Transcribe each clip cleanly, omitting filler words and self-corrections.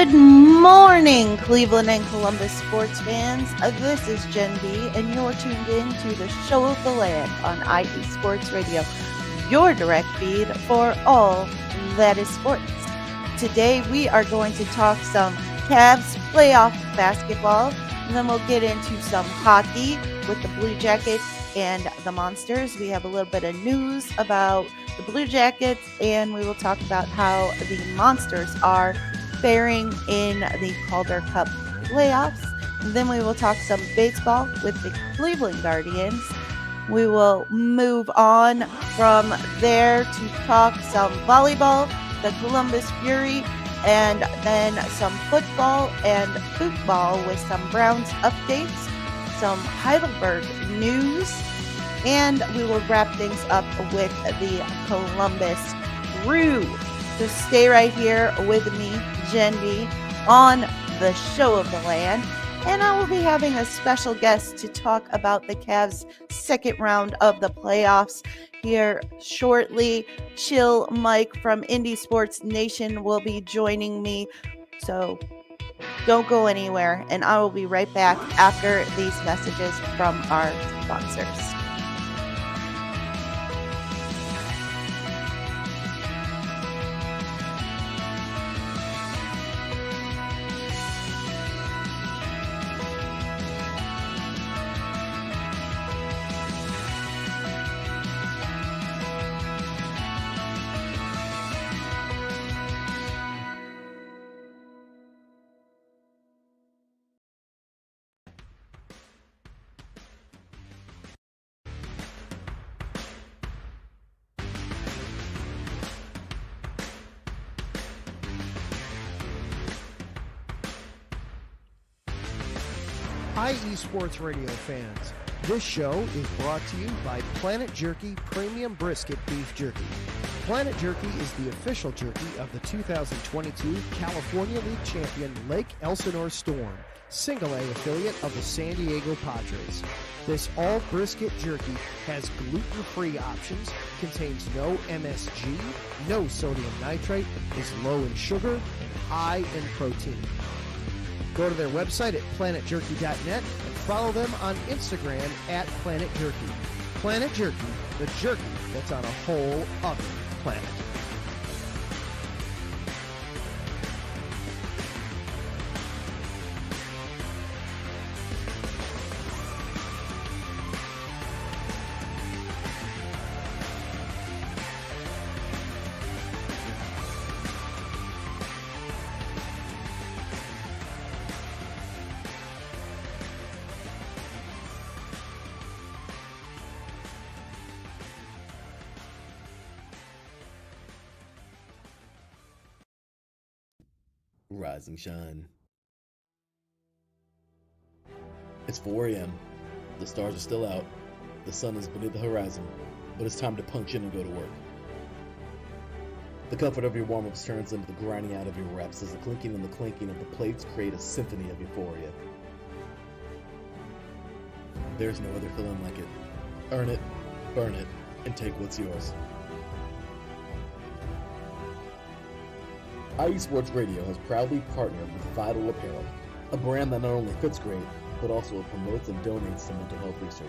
Good morning, Cleveland and Columbus sports fans. This is Jenn B, and you're tuned in to the Show of the Land on IE Sports Radio, your direct feed for all that is sports. Today, we are going to talk some Cavs playoff basketball, and then we'll get into some hockey with the Blue Jackets and the Monsters. We have a little bit of news about the Blue Jackets, and we will talk about how the Monsters are faring in the Calder Cup playoffs. And then we will talk some baseball with the Cleveland Guardians. We will move on from there to talk some volleyball, the Columbus Fury, and then some football and football with some Browns updates, some Heidelberg news, and we will wrap things up with the Columbus Crew. So stay right here with me, Jenn B, on the Show of the Land. And I will be having a special guest to talk about the Cavs' second round of the playoffs here shortly. Chill Mike from Indie Sports Nation will be joining me. So don't go anywhere. And I will be right back after these messages from our sponsors. IE Sports Radio fans, this show is brought to you by Planet Jerky Premium Brisket Beef Jerky. Planet Jerky is the official jerky of the 2022 California League champion Lake Elsinore Storm, single-A affiliate of the San Diego Padres. This all-brisket jerky has gluten-free options, contains no MSG, no sodium nitrate, is low in sugar, and high in protein. Go to their website at planetjerky.net and follow them on Instagram at Planet Jerky. Planet Jerky, the jerky that's on a whole other planet. Rise and shine. It's 4 a.m. The stars are still out. The sun is beneath the horizon, but it's time to punch in and go to work. The comfort of your warm-ups turns into the grinding out of your reps as the clinking and the clanking of the plates create a symphony of euphoria. There's no other feeling like it. Earn it, burn it, and take what's yours. IE Sports Radio has proudly partnered with Vital Apparel, a brand that not only fits great, but also promotes and donates to mental health research.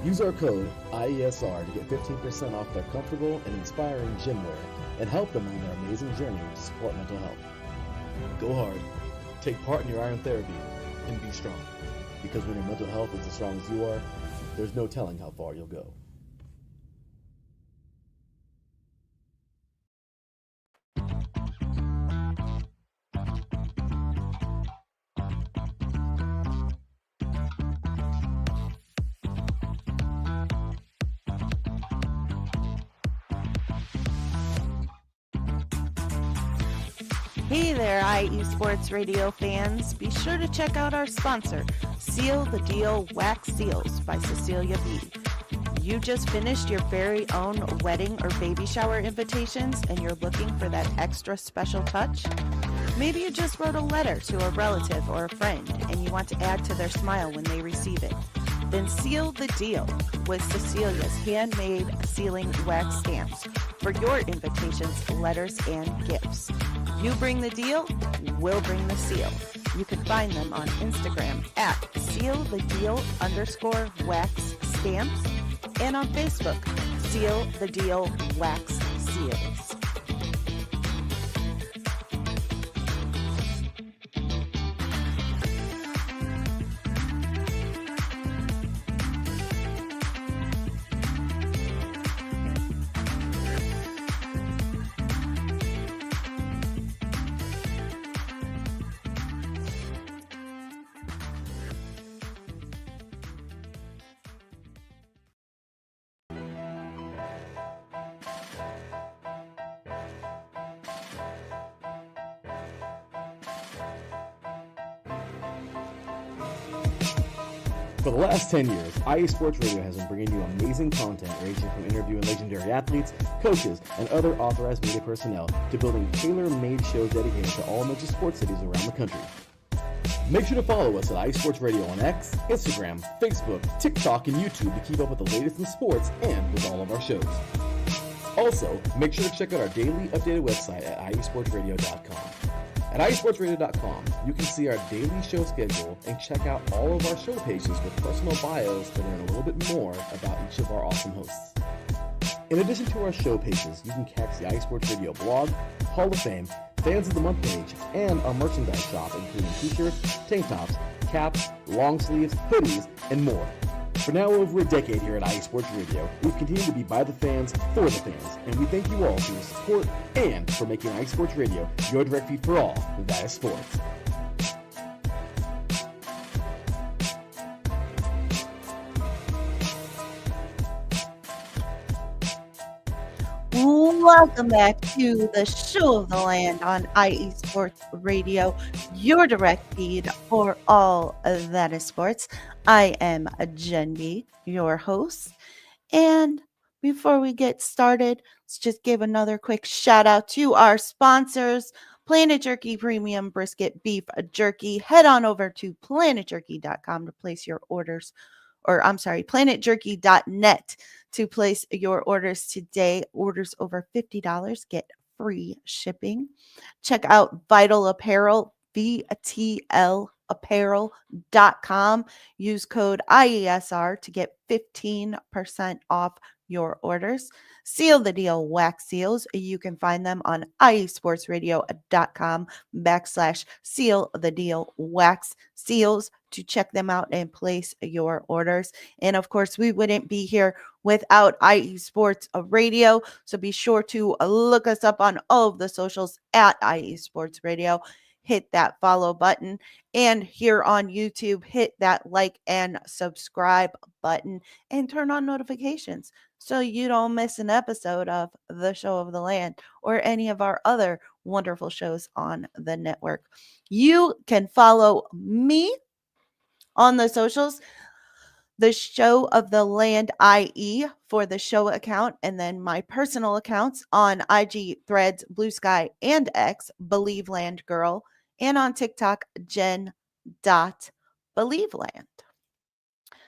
Use our code IESR to get 15% off their comfortable and inspiring gym wear and help them on their amazing journey to support mental health. Go hard, take part in your iron therapy, and be strong. Because when your mental health is as strong as you are, there's no telling how far you'll go. Hey there, IE Sports Radio fans. Be sure to check out our sponsor, Seal the Deal Wax Seals by Cecilia B. You just finished your very own wedding or baby shower invitations and you're looking for that extra special touch? Maybe you just wrote a letter to a relative or a friend and you want to add to their smile when they receive it. Then seal the deal with Cecilia's handmade sealing wax stamps. for your invitations, letters, and gifts. You bring the deal, we'll bring the seal. You can find them on Instagram at sealthedeal_wax stamps and on Facebook, Seal the Deal Wax Seals. For the last 10 years, IE Sports Radio has been bringing you amazing content ranging from interviewing legendary athletes, coaches, and other authorized media personnel to building tailor-made shows dedicated to all major sports cities around the country. Make sure to follow us at IE Sports Radio on X, Instagram, Facebook, TikTok, and YouTube to keep up with the latest in sports and with all of our shows. Also, make sure to check out our daily updated website at iesportsradio.com. At iesportsradio.com, you can see our daily show schedule and check out all of our show pages with personal bios to learn a little bit more about each of our awesome hosts. In addition to our show pages, you can catch the iSports Radio blog, Hall of Fame, Fans of the Month page, and our merchandise shop, including t-shirts, tank tops, caps, long sleeves, hoodies, and more. For now over a decade here at IE Sports Radio, we've continued to be by the fans, for the fans, and we thank you all for your support and for making IE Sports Radio your direct feed for all that is sports. Welcome back to the Show of the Land on IE Sports Radio, your direct feed for all that is sports. I am Jenn B, your host. And before we get started, let's just give another quick shout out to our sponsors, Planet Jerky Premium Brisket Beef Jerky. Head on over to planetjerky.com to place your orders, or I'm sorry, planetjerky.net to place your orders today. Orders over $50 get free shipping. Check out Vital Apparel, VTLapparel.com. Use code IESR to get 15% off your orders. Seal the Deal Wax Seals. You can find them on iesportsradio.com/seal the deal wax seals to check them out and place your orders. And of course, we wouldn't be here without IE Sports Radio. So be sure to look us up on all of the socials at IE Sports Radio. Hit that follow button, and here on YouTube, hit that like and subscribe button and turn on notifications so you don't miss an episode of the Show of the Land or any of our other wonderful shows on the network. You can follow me on the socials, the Show of the Land IE for the show account, and then my personal accounts on IG, Threads, Blue Sky, and X, Believe Land Girl, and on TikTok, Jen.BelieveLand.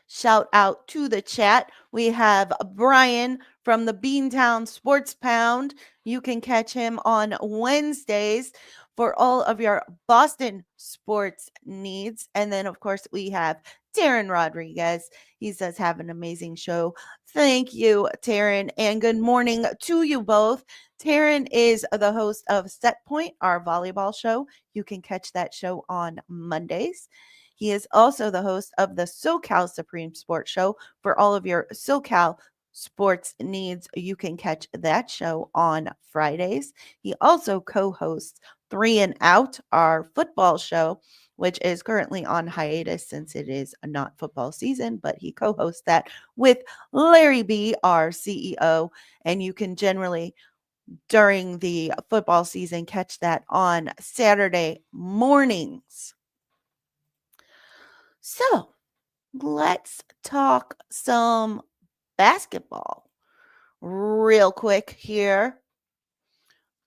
Shout out to the chat. We have Brian from the Beantown Sports Pound. You can catch him on Wednesdays for all of your Boston sports needs. And then, of course, we have Taryn Rodriguez. He says, have an amazing show. Thank you, Taryn, and good morning to you both. Taryn is the host of Set Point, our volleyball show. You can catch that show on Mondays. He is also the host of the SoCal Supreme Sports Show. For all of your SoCal sports needs, you can catch that show on Fridays. He also co-hosts 3 and Out, our football show, which is currently on hiatus since it is not football season, but he co-hosts that with Larry B, our CEO, and you can generally, during the football season, catch that on Saturday mornings. So let's talk some basketball real quick here.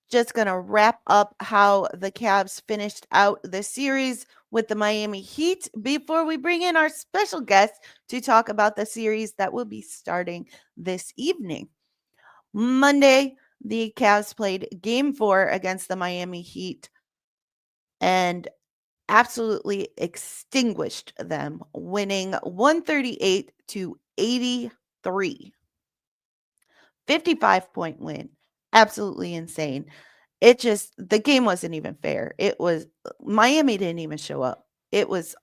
Just going to wrap up how the Cavs finished out the series with the Miami Heat before we bring in our special guest to talk about the series that will be starting this evening. Monday, The Cavs played game 4 against the Miami Heat and absolutely extinguished them, winning 138 to 83. 55-point win. Absolutely insane. The game wasn't even fair. It was Miami didn't even show up. It was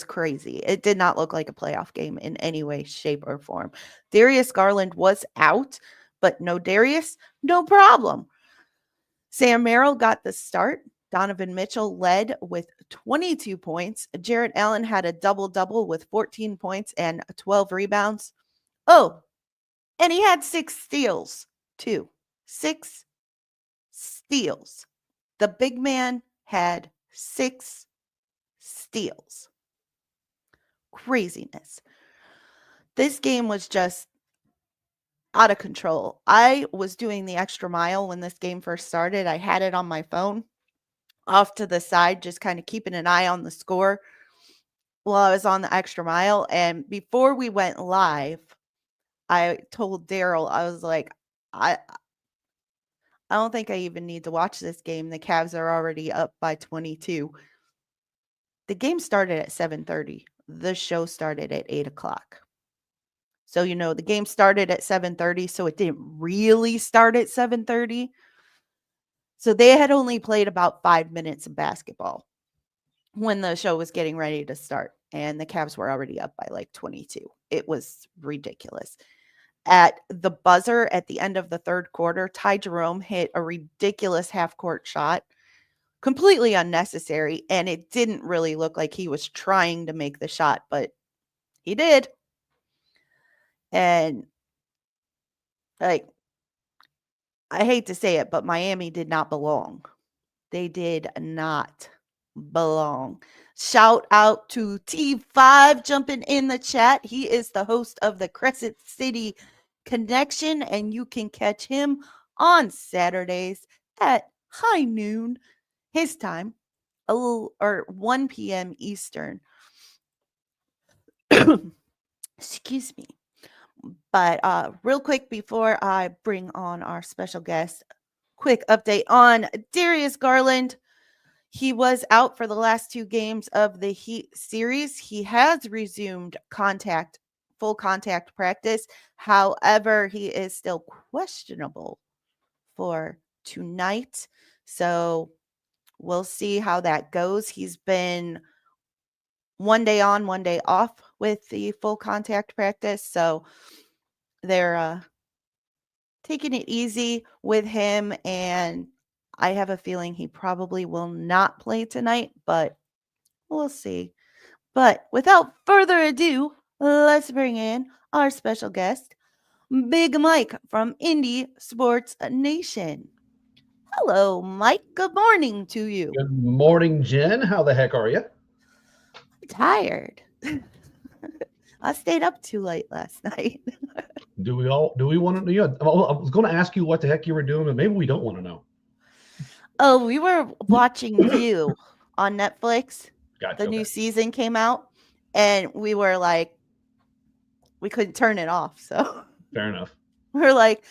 crazy. It did not look like a playoff game in any way, shape, or form. Darius Garland was out, but no Darius, no problem. Sam Merrill got the start. Donovan Mitchell led with 22 points. Jarrett Allen had a double-double with 14 points and 12 rebounds. Oh, and he had 6 steals, too. 6 steals. The big man had 6 steals. Craziness. This game was just out of control. I was doing the extra mile when this game first started. I had it on my phone off to the side, just kind of keeping an eye on the score while I was on the extra mile. And before we went live, I told Daryl, I was like, I don't think I even need to watch this game. The Cavs are already up by 22. The game started at 7:30. The show started at 8 o'clock. So, the game started at 7:30, so it didn't really start at 7:30. So they had only played about 5 minutes of basketball when the show was getting ready to start, and the Cavs were already up by like 22. It was ridiculous. At the buzzer at the end of the third quarter, Ty Jerome hit a ridiculous half-court shot, completely unnecessary, and it didn't really look like he was trying to make the shot, but he did. And, like, I hate to say it, but Miami did not belong. They did not belong. Shout out to T5 jumping in the chat. He is the host of the Crescent City Connection, and you can catch him on Saturdays at high noon, his time, or 1 p.m. Eastern. Excuse me. But real quick before I bring on our special guest, quick update on Darius Garland. He was out for the last 2 games of the Heat series. He has resumed full contact practice. However, he is still questionable for tonight. So we'll see how that goes. He's been 1 day on, 1 day off with the full contact practice. So they're taking it easy with him, and I have a feeling he probably will not play tonight, but we'll see. But without further ado, let's bring in our special guest, Big Mike from Indie Sports Nation. Hello, Mike. Good morning to you. Good morning, Jen. How the heck are you? I'm tired. I stayed up too late last night. Do we want to know? I was going to ask you what the heck you were doing, but maybe we don't want to know. Oh, we were watching You on Netflix. Gotcha. The new season came out, and we were like, we couldn't turn it off. So Fair enough. we're like,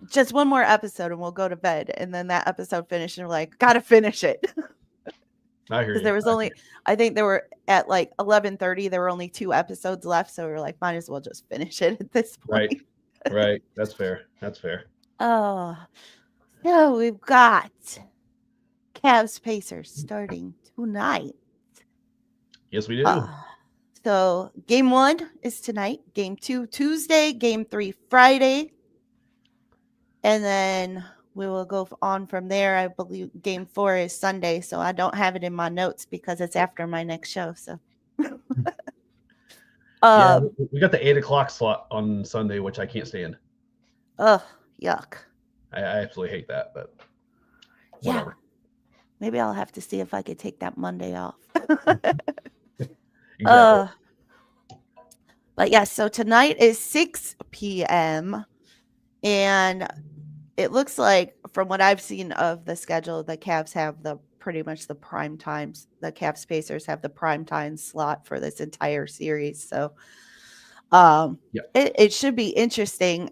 just one more episode and we'll go to bed. And then that episode finished, and we're like, gotta finish it. I hear you. Because there was I think there were at like 11:30, there were only 2 episodes left. So we were like, might as well just finish it at this point. Right. That's fair. Oh, so we've got Cavs Pacers starting tonight. Yes, we do. So game 1 is tonight, game 2 Tuesday, game 3 Friday, and then we will go on from there. I believe game 4 is Sunday, so I don't have it in my notes because it's after my next show. So, yeah, we got the 8 o'clock slot on Sunday, which I can't stand. Oh, yuck! I absolutely hate that, but whatever. Yeah, maybe I'll have to see if I could take that Monday off. Exactly. But yeah, so tonight is 6 p.m. and it looks like, from what I've seen of the schedule, the Cavs have pretty much the prime times. The Cavs Pacers have the prime time slot for this entire series. So it should be interesting.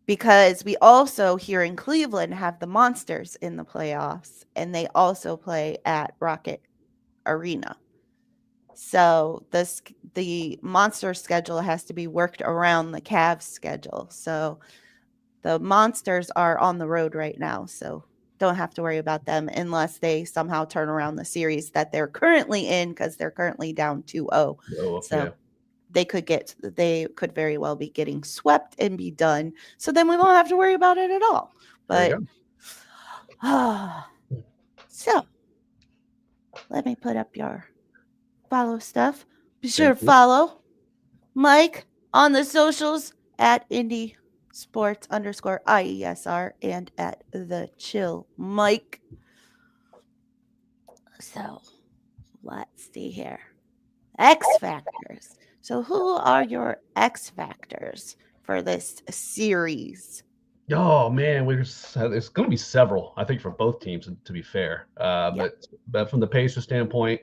because we also here in Cleveland have the Monsters in the playoffs, and they also play at Rocket Arena. So the Monster schedule has to be worked around the Cavs schedule. So the Monsters are on the road right now, so don't have to worry about them unless they somehow turn around the series that they're currently in, because they're currently down 2-0. Oh, So yeah. they could very well be getting swept and be done. So then we won't have to worry about it at all. There you But so let me put up your follow stuff. Be sure Thank to you. follow Mike on the socials at Indie Sports _IESR and at the Chill Mike. So let's see here. X Factors. So who are your X Factors for this series? Oh man, there's going to be several, I think, for both teams. To be fair, Yeah. but from the Pacers standpoint,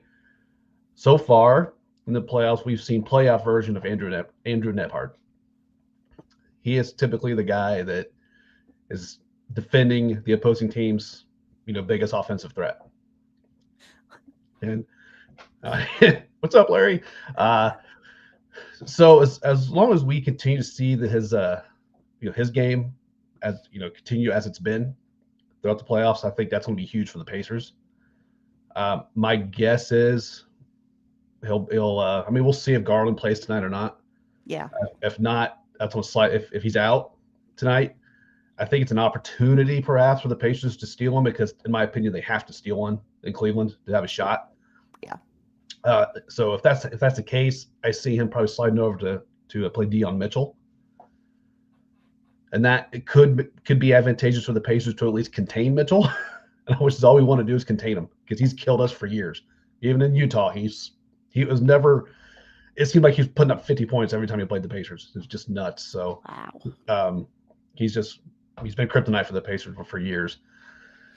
so far in the playoffs, we've seen playoff version of Andrew Nebhard. He is typically the guy that is defending the opposing team's biggest offensive threat. And what's up, Larry? So as long as we continue to see his game as continue as it's been throughout the playoffs, I think that's going to be huge for the Pacers. My guess is he'll I mean, we'll see if Garland plays tonight or not. Yeah. If not, that's on slide. If he's out tonight, I think it's an opportunity perhaps for the Pacers to steal one, because in my opinion they have to steal one in Cleveland to have a shot. Yeah. So if that's the case, I see him probably sliding over to play Dion Mitchell, and that it could be advantageous for the Pacers to at least contain Mitchell, which is all we want to do is contain him, because he's killed us for years. Even in Utah, he was never. It seemed like he was putting up 50 points every time he played the Pacers. It was just nuts. So wow. He's been kryptonite for the Pacers for years.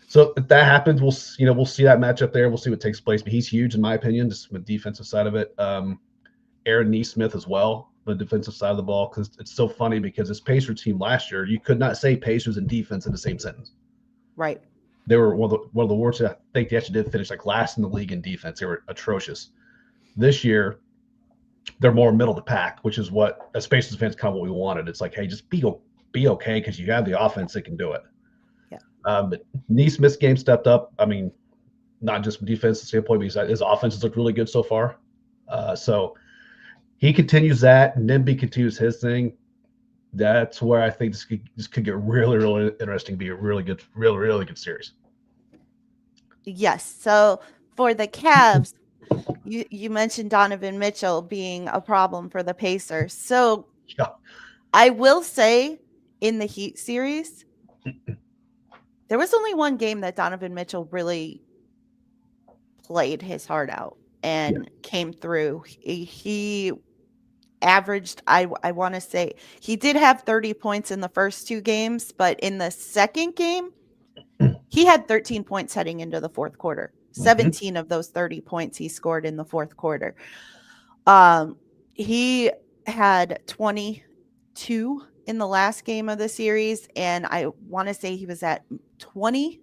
So if that happens, we'll see that matchup there. We'll see what takes place. But he's huge in my opinion, just from the defensive side of it. Aaron Nesmith as well, the defensive side of the ball, because it's so funny because this Pacers team last year, you could not say Pacers and defense in the same sentence. Right. They were one of the worst. I think they actually did finish like last in the league in defense. They were atrocious. This year, they're more middle of the pack, which is what, as Pacers fans, kind of what we wanted. It's like, hey, just be okay, because you have the offense that can do it. Yeah. But Nesmith's game stepped up. I mean, not just from defensive standpoint, but his offense has looked really good so far. So he continues that. Nimby continues his thing. That's where I think this could get really, really interesting. Be a really good series. Yes. So for the Cavs, you mentioned Donovan Mitchell being a problem for the Pacers. So yeah. I will say in the Heat series, there was only one game that Donovan Mitchell really played his heart out and came through. He averaged, I want to say, he did have 30 points in the first two games, but in the second game, he had 13 points heading into the fourth quarter. 17 of those 30 points he scored in the fourth quarter. He had 22 in the last game of the series, and I want to say he was at 20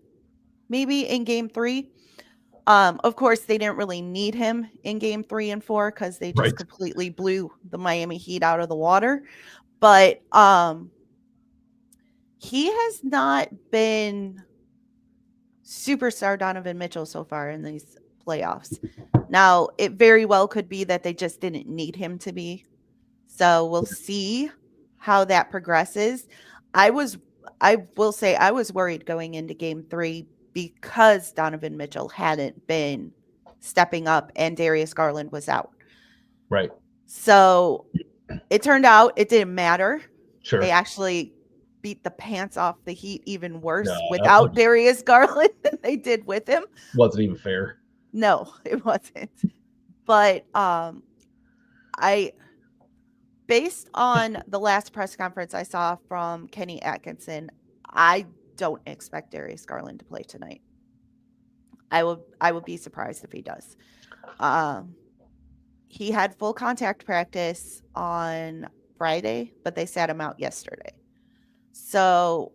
maybe in game 3. Of course, they didn't really need him in game 3 and 4 because they just completely blew the Miami Heat out of the water. But he has not been superstar Donovan Mitchell so far in these playoffs. Now, it very well could be that they just didn't need him to be. So we'll see how that progresses. I will say I was worried going into game 3 because Donovan Mitchell hadn't been stepping up and Darius Garland was out. Right. So it turned out it didn't matter. Sure. They actually beat the pants off the Heat even worse without Darius Garland than they did with him. Wasn't even fair. No, it wasn't. But based on the last press conference I saw from Kenny Atkinson, I don't expect Darius Garland to play tonight. I would be surprised if he does. He had full contact practice on Friday, but they sat him out yesterday. So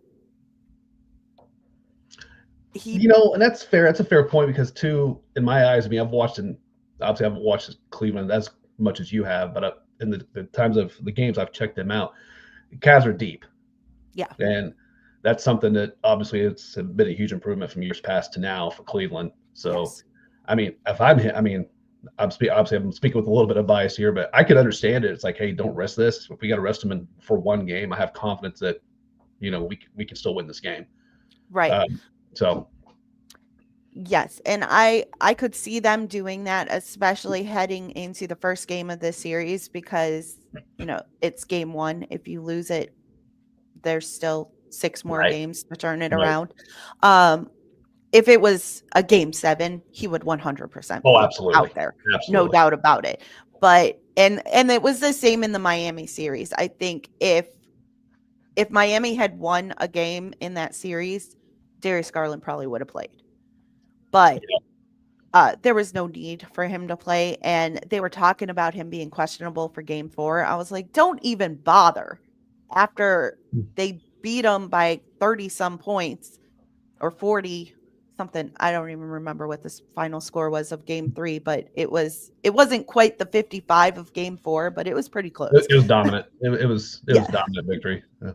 he, And that's fair. That's a fair point because, too, in my eyes, I mean, obviously I haven't watched Cleveland as much as you have, but in the times of the games I've checked them out, the Cavs are deep, yeah, and that's something that obviously it's been a huge improvement from years past to now for Cleveland. So, yes, I mean, obviously I'm speaking with a little bit of bias here, but I could understand it. It's like, hey, don't rest this. If we got to rest them for one game, I have confidence that we can still win this game. right. So Yes, and I could see them doing that, especially heading into the first game of this series because, it's game 1. If you lose it, there's still 6 more right, games to turn it right. around. If it was a game 7, he would 100% Oh, be absolutely, out there. No absolutely. doubt about it. But and it was the same in the Miami series. I think if Miami had won a game in that series, Darius Garland probably would have played. But there was no need for him to play, and they were talking about him being questionable for game 4. I was like, don't even bother after they beat him by 30 some points or 40 something. I don't even remember what this final score was of game 3, but it wasn't quite the 55 of game 4, but it was pretty close. It was dominant. It was Yeah. dominant victory. Yeah.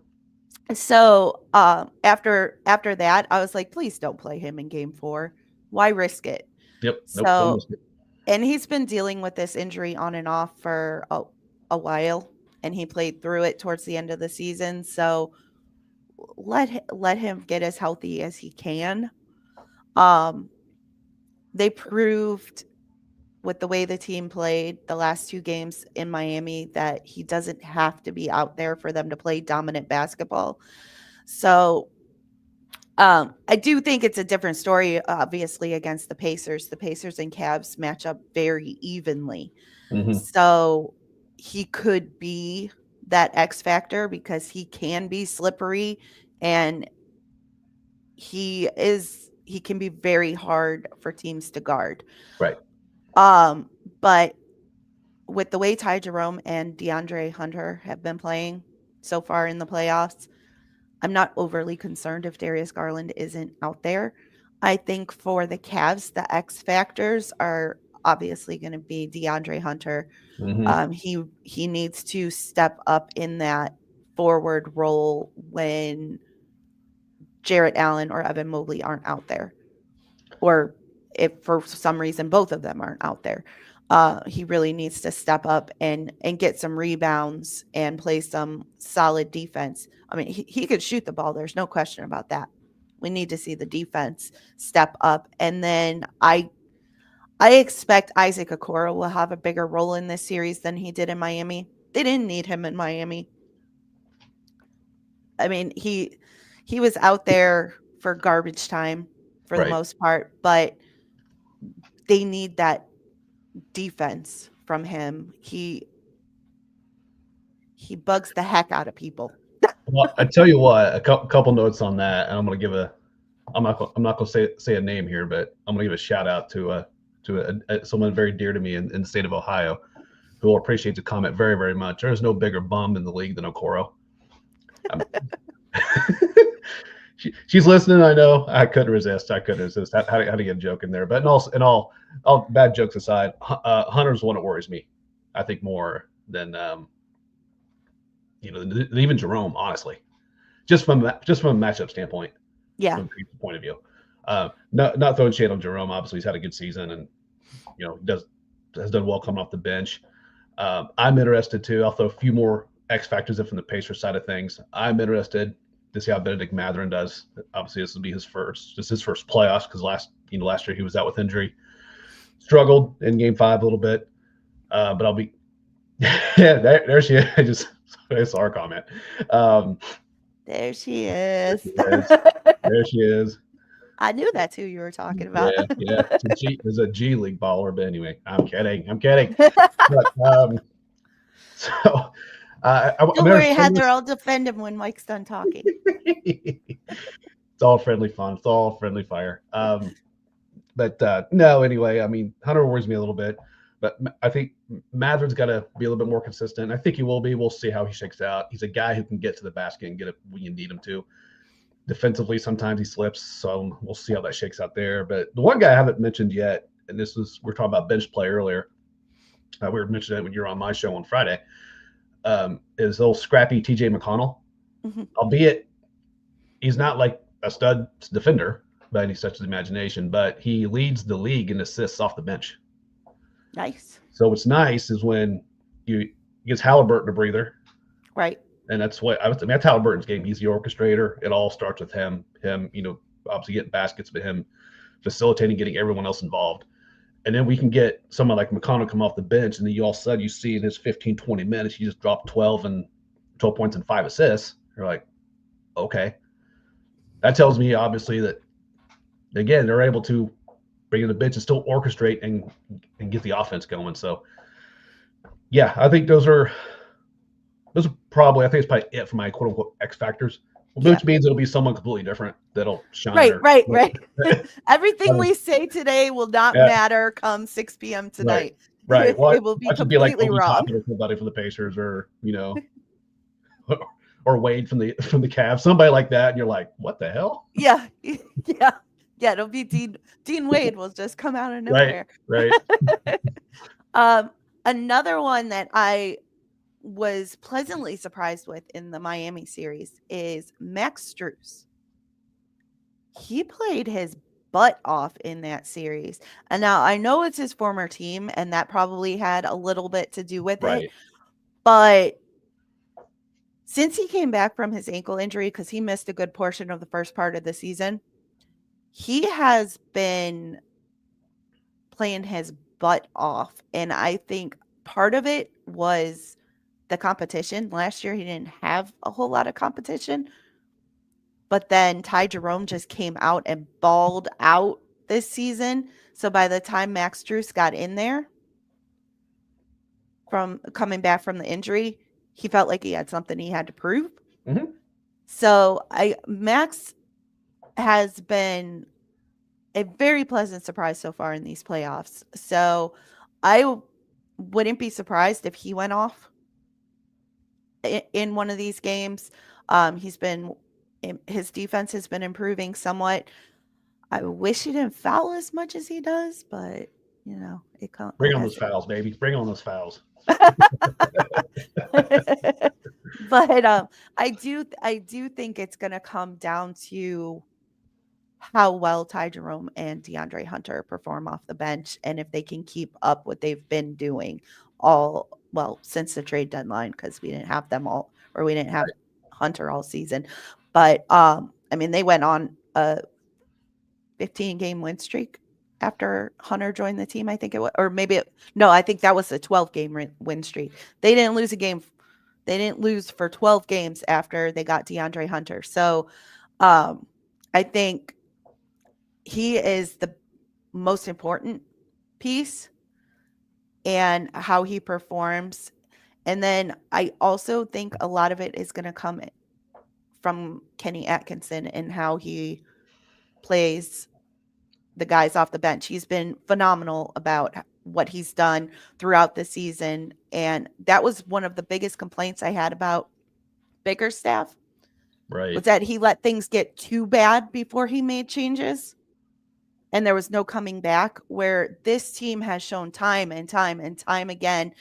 So, after that, I was like, please don't play him in game 4. Why risk it? Yep. Nope. Don't So, miss it. and he's been dealing with this injury on and off for a while, and he played through it towards the end of the season. So let him get as healthy as he can. They proved with the way the team played the last 2 games in Miami that he doesn't have to be out there for them to play dominant basketball. So I do think it's a different story, obviously, against the Pacers. The Pacers and Cavs match up very evenly. Mm-hmm. So he could be that X factor because he can be slippery and he can be very hard for teams to guard. Right. But with the way Ty Jerome and DeAndre Hunter have been playing so far in the playoffs, I'm not overly concerned if Darius Garland isn't out there. I think for the Cavs, the X factors are obviously going to be DeAndre Hunter. Mm-hmm. He needs to step up in that forward role when Jarrett Allen or Evan Mobley aren't out there, or if for some reason both of them aren't out there. He really needs to step up and get some rebounds and play some solid defense. I mean, he could shoot the ball. There's no question about that. We need to see the defense step up. And then I expect Isaac Okoro will have a bigger role in this series than he did in Miami. They didn't need him in Miami. I mean, he was out there for garbage time for the Right. most part, but they need that defense from him. He bugs the heck out of people. Well, I tell you what, a couple notes on that, and I'm going to give I'm not going to say a name here, but I'm going to give a shout out to someone very dear to me in the state of Ohio, who will appreciate the comment very, very much. There is no bigger bum in the league than Okoro. She's listening. I know. I couldn't resist. How to get a joke in there? But in all bad jokes aside, Hunter's one that worries me. I think more than even Jerome. Honestly, just from a matchup standpoint, Yeah. from a point of view. Not throwing shade on Jerome. Obviously, he's had a good season, and has done well coming off the bench. I'm interested too. I'll throw a few more X factors in from the Pacers side of things. I'm interested to see how Benedict Mathurin does. Obviously, this will be his first playoffs because last year he was out with injury, struggled in Game 5 a little bit. But I'll be yeah. There she is. I saw her comment. There she is. There she is. I knew that's who you were talking about. Yeah. It's a G League baller, but anyway, I'm kidding. But, so Don't worry, Heather. I'll defend him when Mike's done talking. It's all friendly fun. It's all friendly fire. But no, anyway, I mean, Hunter worries me a little bit. But I think Matherin's got to be a little bit more consistent. I think he will be. We'll see how he shakes out. He's a guy who can get to the basket and get it when you need him to. Defensively, sometimes he slips, so we'll see how that shakes out there. But the one guy I haven't mentioned yet, and we were talking about bench play earlier. We were mentioning it when you were on my show on Friday. Is old scrappy TJ McConnell. Mm-hmm. Albeit he's not like a stud defender by any stretch of the imagination, but he leads the league in assists off the bench. Nice. So what's nice is when you gives Halliburton a breather. Right. And that's what that's Halliburton's game. He's the orchestrator. It all starts with him, obviously getting baskets, but him facilitating, getting everyone else involved. And then we can get someone like McConnell come off the bench, and then all of a sudden you see in his 15, 20 minutes, he just dropped 12 points and 5 assists. You're like, okay. That tells me obviously that, again, they're able to bring in the bench and still orchestrate and get the offense going. So, yeah, I think those are probably, I think it's probably it for my quote unquote X factors, which means it'll be someone completely different that'll shine. Right. Everything we say today will not matter come 6 p.m. tonight. Right. Well, it will be completely wrong. Somebody from the Pacers, or or Wade from the Cavs, somebody like that, and you're like, what the hell? Yeah. It'll be Dean Wade will just come out of nowhere. Right. Another one that I was pleasantly surprised with in the Miami series is Max Strus. He played his butt off in that series. And now I know it's his former team, and that probably had a little bit to do with it. But since he came back from his ankle injury, because he missed a good portion of the first part of the season, he has been playing his butt off. And I think part of it was the competition. Last year, he didn't have a whole lot of competition. But then Ty Jerome just came out and balled out this season. So by the time Max Strus got in there from coming back from the injury, he felt like he had something he had to prove. Mm-hmm. So Max has been a very pleasant surprise so far in these playoffs. So I wouldn't be surprised if he went off in one of these games. His defense has been improving somewhat. I wish he didn't foul as much as he does, but it can't. Bring on those fouls, baby. Bring on those fouls. But I do think it's going to come down to how well Ty Jerome and DeAndre Hunter perform off the bench, and if they can keep up what they've been doing since the trade deadline, because we didn't have them all, or we didn't have Hunter all season. But they went on a 15-game win streak after Hunter joined the team, I think it was, or maybe I think that was a 12-game win streak. They didn't lose a game. They didn't lose for 12 games after they got DeAndre Hunter. So I think he is the most important piece, and how he performs. And then I also think a lot of it is going to come from Kenny Atkinson and how he plays the guys off the bench. He's been phenomenal about what he's done throughout the season. And that was one of the biggest complaints I had about Bickerstaff. Right. Was that he let things get too bad before he made changes. And there was no coming back, where this team has shown time and time and time again,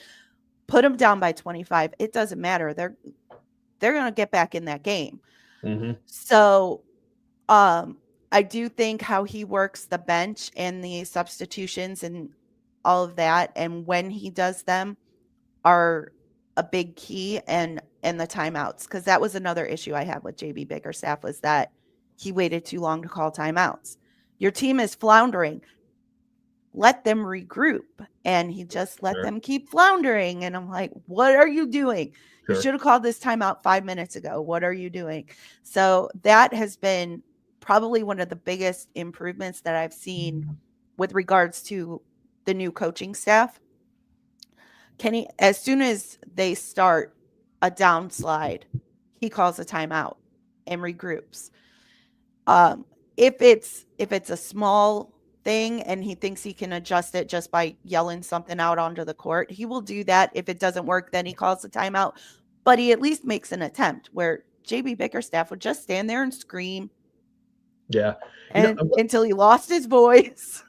put them down by 25. It doesn't matter. They're going to get back in that game. Mm-hmm. So I do think how he works the bench and the substitutions and all of that, and when he does them, are a big key, and the timeouts, because that was another issue I had with JB Bickerstaff, was that he waited too long to call timeouts. Your team is floundering. Let them regroup. And he just let them keep floundering. And I'm like, what are you doing? You should have called this timeout 5 minutes ago. What are you doing? So that has been probably one of the biggest improvements that I've seen with regards to the new coaching staff. Kenny, as soon as they start a downslide, he calls a timeout and regroups. If it's a small thing and he thinks he can adjust it just by yelling something out onto the court, he will do that. If it doesn't work, then he calls the timeout. But he at least makes an attempt, where JB Bickerstaff would just stand there and scream. Yeah. And until he lost his voice.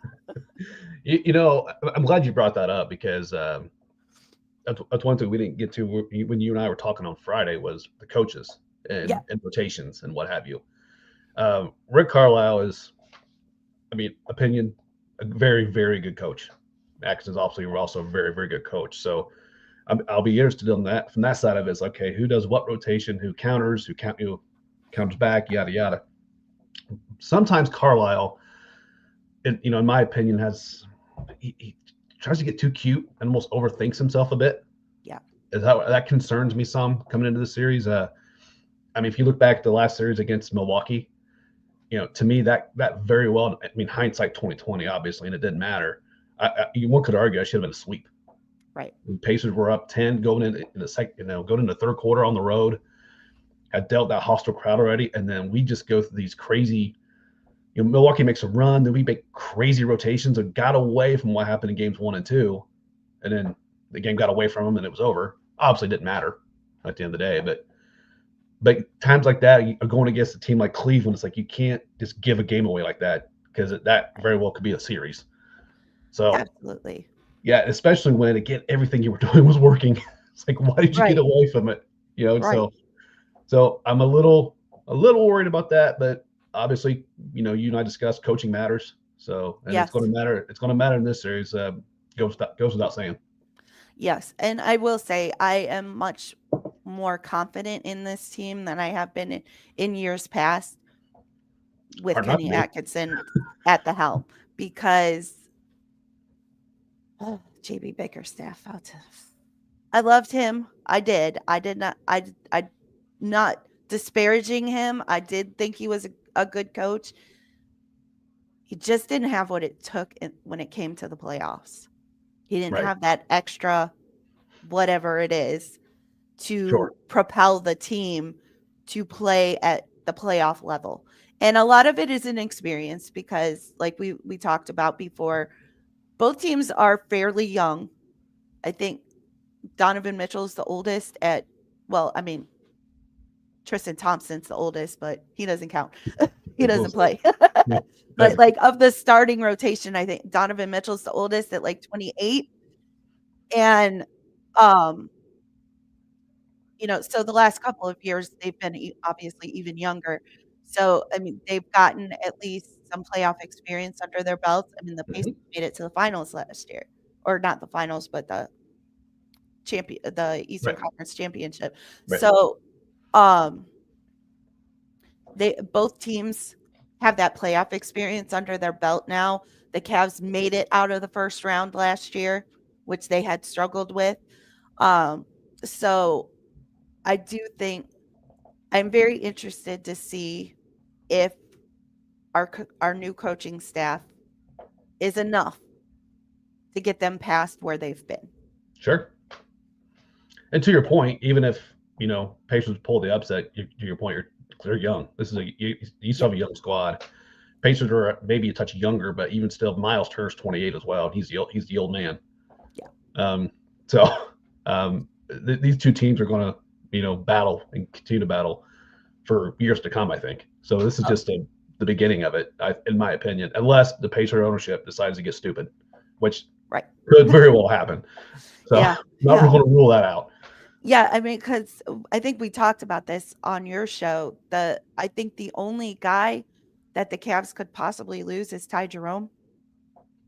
I'm glad you brought that up, because that's one thing we didn't get to when you and I were talking on Friday, was the coaches and rotations and what have you. Rick Carlisle is, opinion, a very, very good coach. Atkins obviously were also a very, very good coach. So I'll be interested in that from that side of it. It's okay, who does what rotation, who counters, who comes back, yada yada. Sometimes Carlisle, in my opinion, he tries to get too cute and almost overthinks himself a bit. Yeah, that concerns me some coming into the series. If you look back at the last series against Milwaukee, to me that very well. Hindsight 2020, obviously, and it didn't matter. One could argue I should have been a sweep. Right. The Pacers were up 10 going in the second, going into the third quarter on the road. Had dealt that hostile crowd already, and then we just go through these crazy. Milwaukee makes a run, then we make crazy rotations and got away from what happened in games 1 and 2, and then the game got away from them and it was over. Obviously, it didn't matter at the end of the day, but times like that, going against a team like Cleveland, it's like you can't just give a game away like that, because that very well could be a series. So absolutely, yeah, especially when again everything you were doing was working. It's like, why did you get away from it? Right. So I'm a little worried about that, but obviously, you and I discussed coaching matters. So, and yes. It's going to matter. It's going to matter in this series. Goes without saying. Yes, and I will say I am much more confident in this team than I have been in years past with Kenny Atkinson at the helm, because JB Bickerstaff, I loved him. I did not. I not disparaging him. I did think he was a good coach. He just didn't have what it took when it came to the playoffs. He didn't have that extra whatever it is to propel the team to play at the playoff level. And a lot of it is inexperience, because like we talked about before, both teams are fairly young. I think Donovan Mitchell's the oldest Tristan Thompson's the oldest, but he doesn't count. He doesn't play. But like of the starting rotation, I think Donovan Mitchell's the oldest at like 28. And so the last couple of years they've been obviously even younger. So they've gotten at least some playoff experience under their belts. The Pacers made it to the finals last year, or not the finals, but the Eastern Conference Championship. Right. So both teams have that playoff experience under their belt now. The Cavs made it out of the first round last year, which they had struggled with. So I do think I'm very interested to see if our new coaching staff is enough to get them past where they've been. Sure. And to your point, even if Pacers pull the upset, to your point, they're young. This is you still have a young squad. Pacers are maybe a touch younger, but even still, Miles Turner's 28 as well. He's the old man. Yeah. These two teams are going to battle and continue to battle for years to come, I think. So this is just the beginning of it, in my opinion, unless the Pacer ownership decides to get stupid, which could very well happen. So not going to rule that out. Yeah, because I think we talked about this on your show. I think the only guy that the Cavs could possibly lose is Ty Jerome.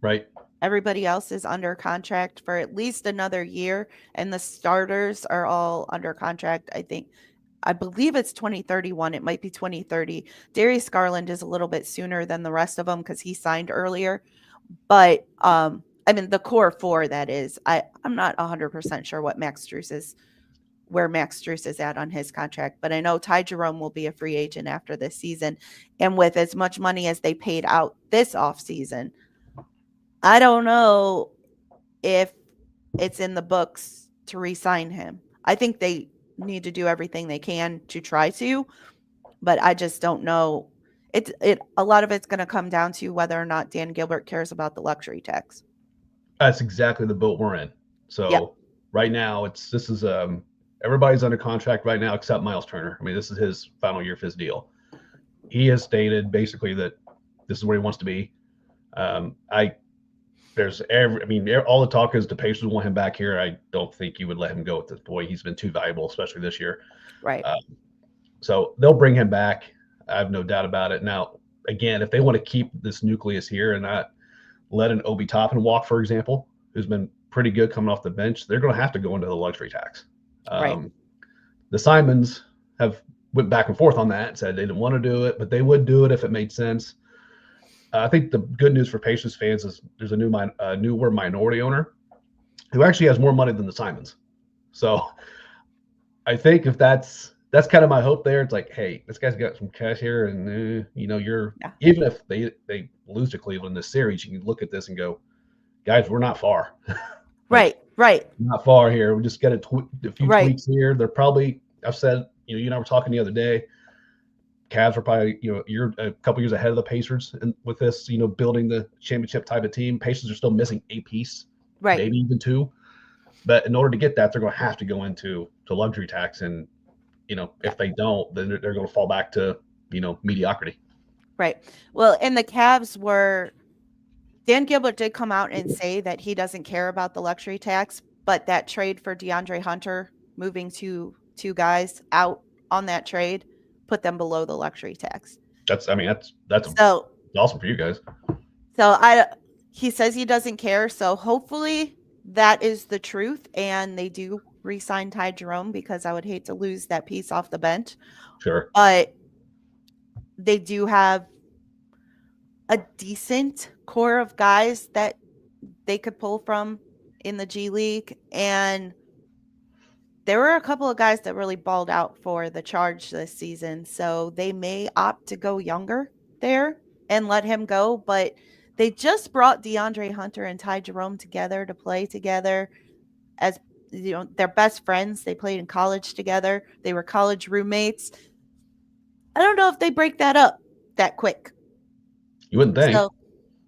Right. Everybody else is under contract for at least another year, and the starters are all under contract. I believe it's 2031. It might be 2030. Darius Garland is a little bit sooner than the rest of them because he signed earlier. But the core four, that is. I'm not 100% sure where Max Strus is at on his contract, but I know Ty Jerome will be a free agent after this season. And with as much money as they paid out this offseason, I don't know if it's in the books to re-sign him. I think they need to do everything they can to try to, but I just don't know A lot of it's going to come down to whether or not Dan Gilbert cares about the luxury tax. That's exactly the boat we're in. Yep. So right now, everybody's under contract right now except Miles Turner. I mean, this is his final year of his deal. He has stated basically that this is where he wants to be. All the talk is the Pacers want him back here. I don't think you would let him go at this point. He's been too valuable, especially this year. Right. So they'll bring him back. I have no doubt about it. Now, again, if they want to keep this nucleus here and not let an Obi Toppin walk, for example, who's been pretty good coming off the bench, they're going to have to go into the luxury tax. Right. The Simons have went back and forth on that, said they didn't want to do it, but they would do it if it made sense. I think the good news for Pacers fans is there's a newer minority owner who actually has more money than the Simons. So I think if that's kind of my hope there. It's like, hey, this guy's got some cash here, and even if they lose to Cleveland in this series, you can look at this and go, guys, we're not far. Right. Not far here. We just got a few Right. tweaks here. They're probably, I've said, you and I were talking the other day, Cavs are probably, you're a couple years ahead of the Pacers and with this, building the championship type of team. Pacers are still missing a piece, Right. maybe even two. But in order to get that, they're going to have to go into luxury tax. And, if they don't, then they're going to fall back to, mediocrity. Right. Well, and the Cavs Dan Gilbert did come out and say that he doesn't care about the luxury tax, but that trade for DeAndre Hunter, moving two guys out on that trade, put them below the luxury tax. That's So awesome for you guys. So he says he doesn't care. So hopefully that is the truth, and they do re-sign Ty Jerome, because I would hate to lose that piece off the bench. Sure. But they do have a decent core of guys that they could pull from in the G League. And there were a couple of guys that really balled out for the Charge this season. So they may opt to go younger there and let him go. But they just brought DeAndre Hunter and Ty Jerome together to play together as, they're best friends. They played in college together. They were college roommates. I don't know if they break that up that quick. You wouldn't think. So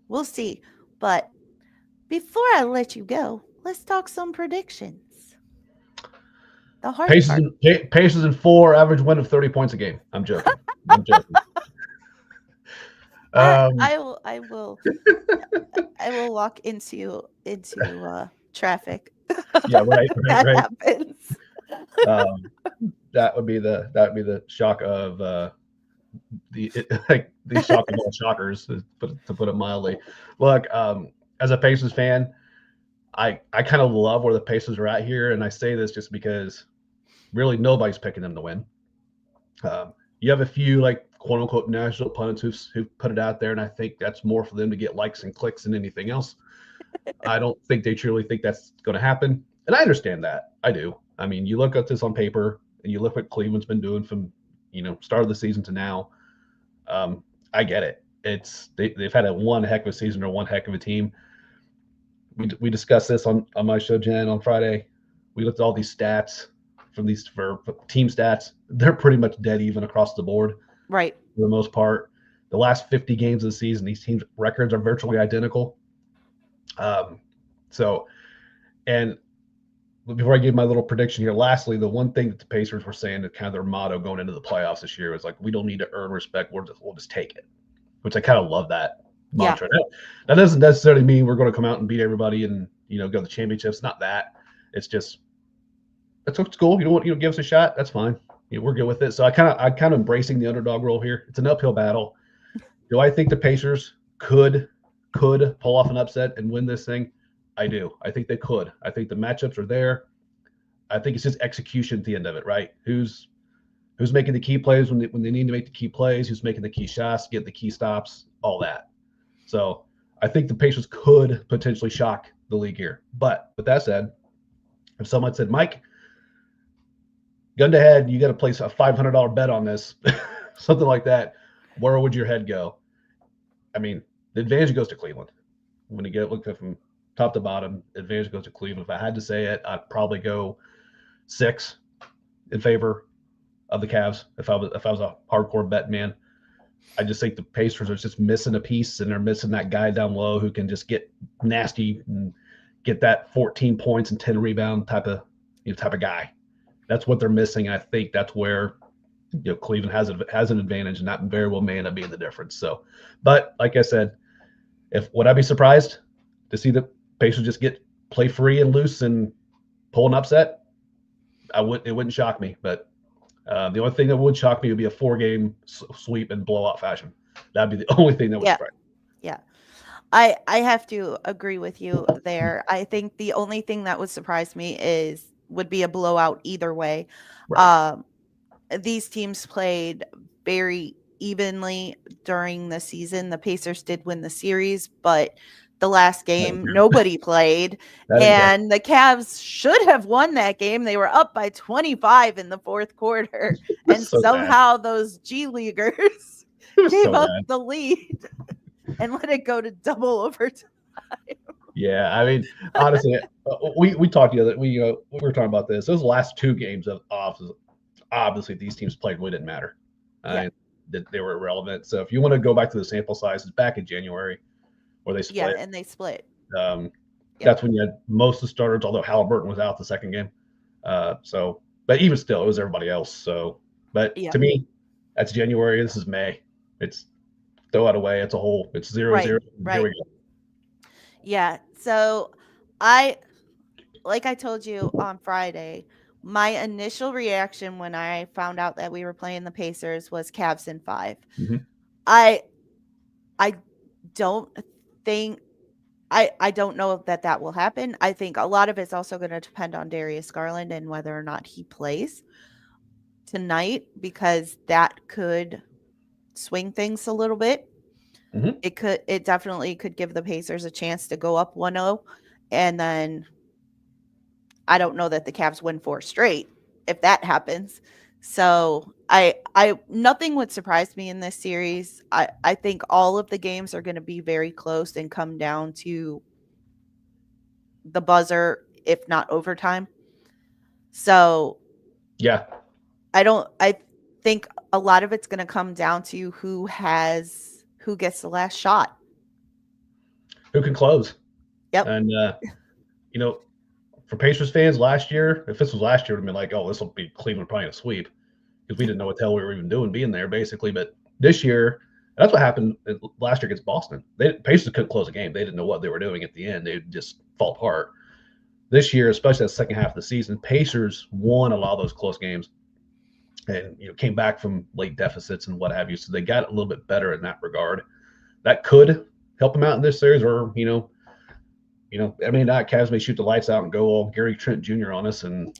we'll see. But before I let you go, let's talk some predictions. The hard part. Pacers in 4, average win of 30 points a game. I'm joking. I will walk into traffic. Yeah, right. That happens. That would be the shock of the shock of all shockers, to put it mildly. Look, as a Pacers fan, I kind of love where the Pacers are at here, and I say this just because really nobody's picking them to win. You have a few quote unquote national pundits who put it out there, and I think that's more for them to get likes and clicks than anything else. I don't think they truly think that's going to happen, and I understand that. I do. I mean, you look at this on paper, and you look what Cleveland's been doing from start of the season to now. I get it. They've had one heck of a season or one heck of a team. We discussed this on my show, Jen, on Friday. We looked at all these stats for team stats. They're pretty much dead even across the board. Right. For the most part. The last 50 games of the season, these teams' records are virtually identical. And before I give my little prediction here, lastly, the one thing that the Pacers were saying that kind of their motto going into the playoffs this year was we don't need to earn respect. We'll just take it, which I kind of love that mantra. Yeah. That doesn't necessarily mean we're going to come out and beat everybody and, go to the championships. Not that. It's just, that's cool. You don't want, give us a shot. That's fine. We're good with it. So I kind of embracing the underdog role here. It's an uphill battle. Do I think the Pacers could pull off an upset and win this thing? I do. I think they could. I think the matchups are there. I think it's just execution at the end of it, right? Who's making the key plays when they need to make the key plays? Who's making the key shots, get the key stops, all that. So I think the Pacers could potentially shock the league here. But with that said, if someone said, Mike, gun to head, you got to place a $500 bet on this, something like that, where would your head go? I mean, the advantage goes to Cleveland. When you look at from top to bottom, advantage goes to Cleveland. If I had to say it, I'd probably go 6 in favor of the Cavs if I was a hardcore bet man. I just think the Pacers are just missing a piece, and they're missing that guy down low who can just get nasty and get that 14 points and 10 rebound type of guy. That's what they're missing. I think that's where Cleveland has an advantage, and that very well may end up being the difference. So, but like I said, would I be surprised to see the Pacers just play free and loose and pull an upset? It wouldn't shock me, but the only thing that would shock me would be a 4-game sweep in blowout fashion. That'd be the only thing that would surprise me. Yeah. I have to agree with you there. I think the only thing that would surprise me would be a blowout either way. Right. These teams played very evenly during the season. The Pacers did win the series, but the last game nobody played, and the Cavs should have won that game. They were up by 25 in the fourth quarter, and so somehow those G Leaguers gave up the lead and let it go to double overtime. Yeah, I mean, honestly, we talked the other we were talking about this. Those last 2 games of obviously these teams played really didn't matter. They were irrelevant. So if you want to go back to the sample sizes back in January, where they split. Yeah, and they split. That's when you had most of the starters, although Halliburton was out the second game. But even still, it was everybody else. So, but to me, that's January. This is May. It's throw it away. It's 0-0. Right. Here we go. Yeah. So like I told you on Friday, my initial reaction when I found out that we were playing the Pacers was Cavs in 5. Mm-hmm. I don't think I don't know that will happen. I think a lot of it's also going to depend on Darius Garland and whether or not he plays tonight, because that could swing things a little bit. Mm-hmm. It definitely could give the Pacers a chance to go up 1-0, and then I don't know that the Cavs win 4 straight if that happens. So nothing would surprise me in this series. I think all of the games are going to be very close and come down to the buzzer, if not overtime. So yeah, I think a lot of it's going to come down to who gets the last shot, who can close. Yep. And for Pacers fans last year, if this was last year, it would have been like, oh, this will be Cleveland probably in a sweep, because we didn't know what the hell we were even doing being there, basically. But this year, that's what happened last year against Boston. Pacers couldn't close a game. They didn't know what they were doing at the end. They just fall apart. This year, especially the second half of the season, Pacers won a lot of those close games and came back from late deficits and what have you. So they got a little bit better in that regard. That could help them out in this series, or Cavs may shoot the lights out and go all Gary Trent Jr. on us, and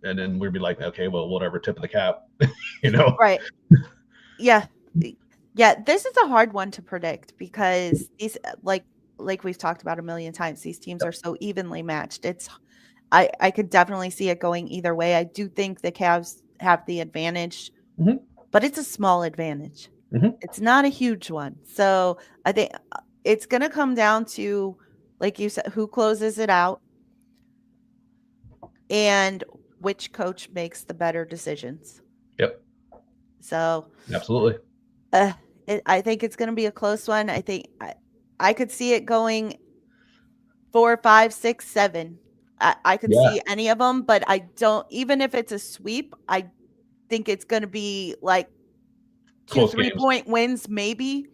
then we'd be like, okay, well, whatever, tip of the cap, Right. Yeah. This is a hard one to predict, because these, like we've talked about a million times, these teams are so evenly matched. I could definitely see it going either way. I do think the Cavs have the advantage, mm-hmm. but it's a small advantage. Mm-hmm. It's not a huge one. So I think it's going to come down to, like you said, who closes it out and which coach makes the better decisions. Yep. So absolutely. I think it's going to be a close one. I think I could see it going 4, 5, 6, 7. I could see any of them, but I don't. Even if it's a sweep, I think it's going to be like 2 3-point wins, maybe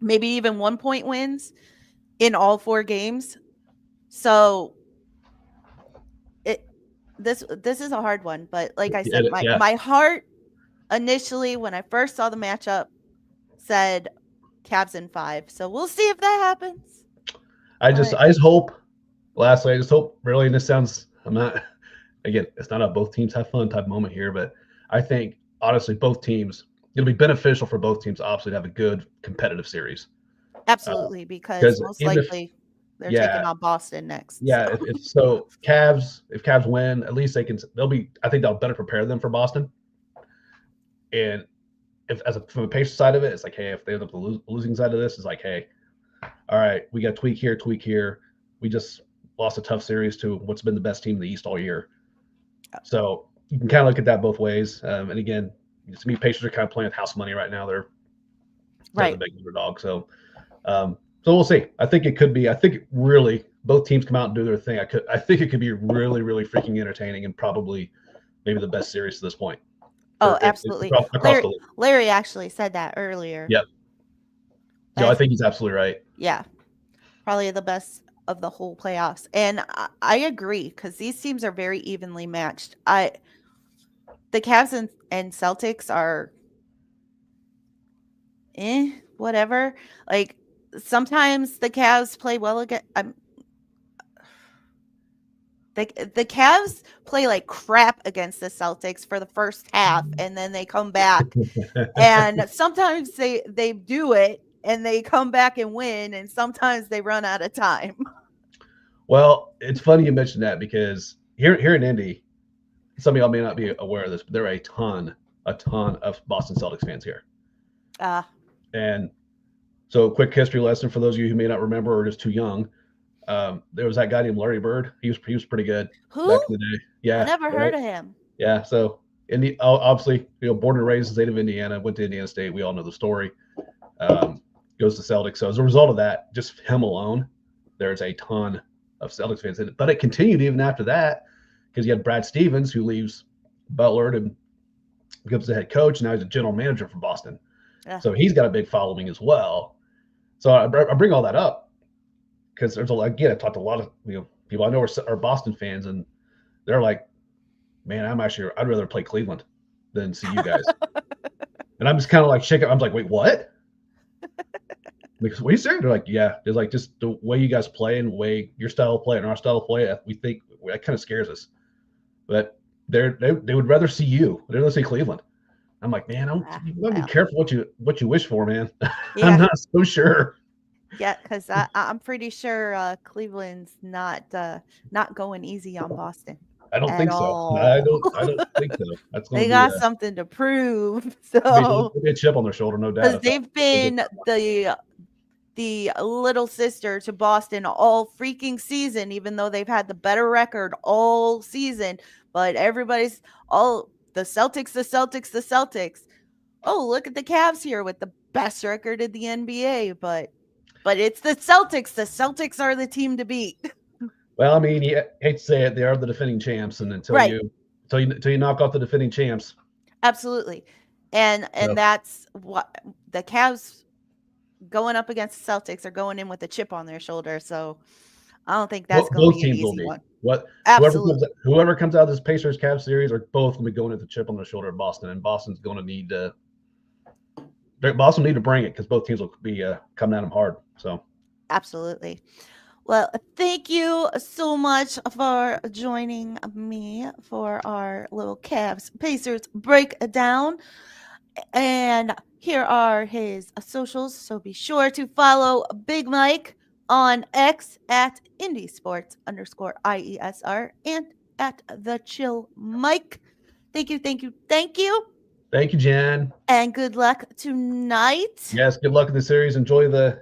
even 1-point wins in all 4 games. So this is a hard one, but like I said, my heart initially when I first saw the matchup said Cavs in 5. So we'll see if that happens. I just hope. Lastly, I just hope, really, and this sounds, it's not a both teams have fun type moment here, but I think, honestly, both teams, it'll be beneficial for both teams, obviously, to have a good competitive series. Absolutely, because most likely they're taking on Boston next. Yeah, so. If Cavs win, at least I think that'll better prepare them for Boston. And from the Pacers side of it, it's like, hey, if they end up the losing side of this, it's like, hey, all right, we got tweak here. We just lost a tough series to what's been the best team in the East all year. So you can kind of look at that both ways. And again, to me, Pacers are kind of playing with house money right now. as a Right. big underdog. So so we'll see. I think it could be. I think really both teams come out and do their thing. I think it could be really, really freaking entertaining and probably maybe the best series to this point Oh, absolutely. across the league. Larry actually said that earlier. Yep. No, I think he's absolutely right. Yeah, probably the best of the whole playoffs. And I agree because these teams are very evenly matched. The Cavs and Celtics are whatever. Like sometimes the Cavs play well again. The Cavs play like crap against the Celtics for the first half, and then they come back. And sometimes they do it and they come back and win, and sometimes they run out of time. Well, it's funny you mentioned that because here in Indy, some of y'all may not be aware of this, but there are a ton of Boston Celtics fans here. And so, quick history lesson for those of you who may not remember or just too young. There was that guy named Larry Bird. He was pretty good back in the day. Yeah, I never heard of him. Yeah, so obviously, born and raised in the state of Indiana, went to Indiana State. We all know the story. Goes to Celtics. So as a result of that, just him alone, there's a ton of Celtics fans in it. But it continued even after that because you had Brad Stevens who leaves Butler and becomes the head coach. Now he's a general manager for Boston. Yeah. So he's got a big following as well. So I bring all that up because there's I've talked to a lot of people I know are Boston fans, and they're like, man, I'd rather play Cleveland than see you guys. And I'm just kind of like shaking. I'm like, wait, what? Because what are you saying? They're like, yeah, it's like just the way you guys play and the way your style of play and our style of play, we think that kind of scares us. But they would rather see you. They'd rather see Cleveland. I'm like, man, you gotta be careful what you wish for, man. Yeah. I'm not so sure. Yeah, because I'm pretty sure Cleveland's not going easy on Boston. I don't think so. I don't think so. That's they got something to prove. So a chip on their shoulder, no doubt. Because they've been the little sister to Boston all freaking season, even though they've had the better record all season. But everybody's the Celtics. Oh, look at the Cavs here with the best record in the NBA. But it's the Celtics. The Celtics are the team to beat. Well, I mean, you hate to say it, they are the defending champs, and until you knock off the defending champs. Absolutely. And that's what the Cavs going up against the Celtics are going in with a chip on their shoulder. So I don't think that's going to be an easy one. Whoever comes out of this Pacers Cavs series are both going to be going with the chip on their shoulder of Boston, and Boston's going to need to bring it because both teams will be coming at them hard. So absolutely. Well, thank you so much for joining me for our little Cavs Pacers breakdown. And here are his socials. So be sure to follow Big Mike on X at IndySports_IESR and at The Chill Mike. Thank you. Thank you, Jen. And good luck tonight. Yes, good luck in the series. Enjoy the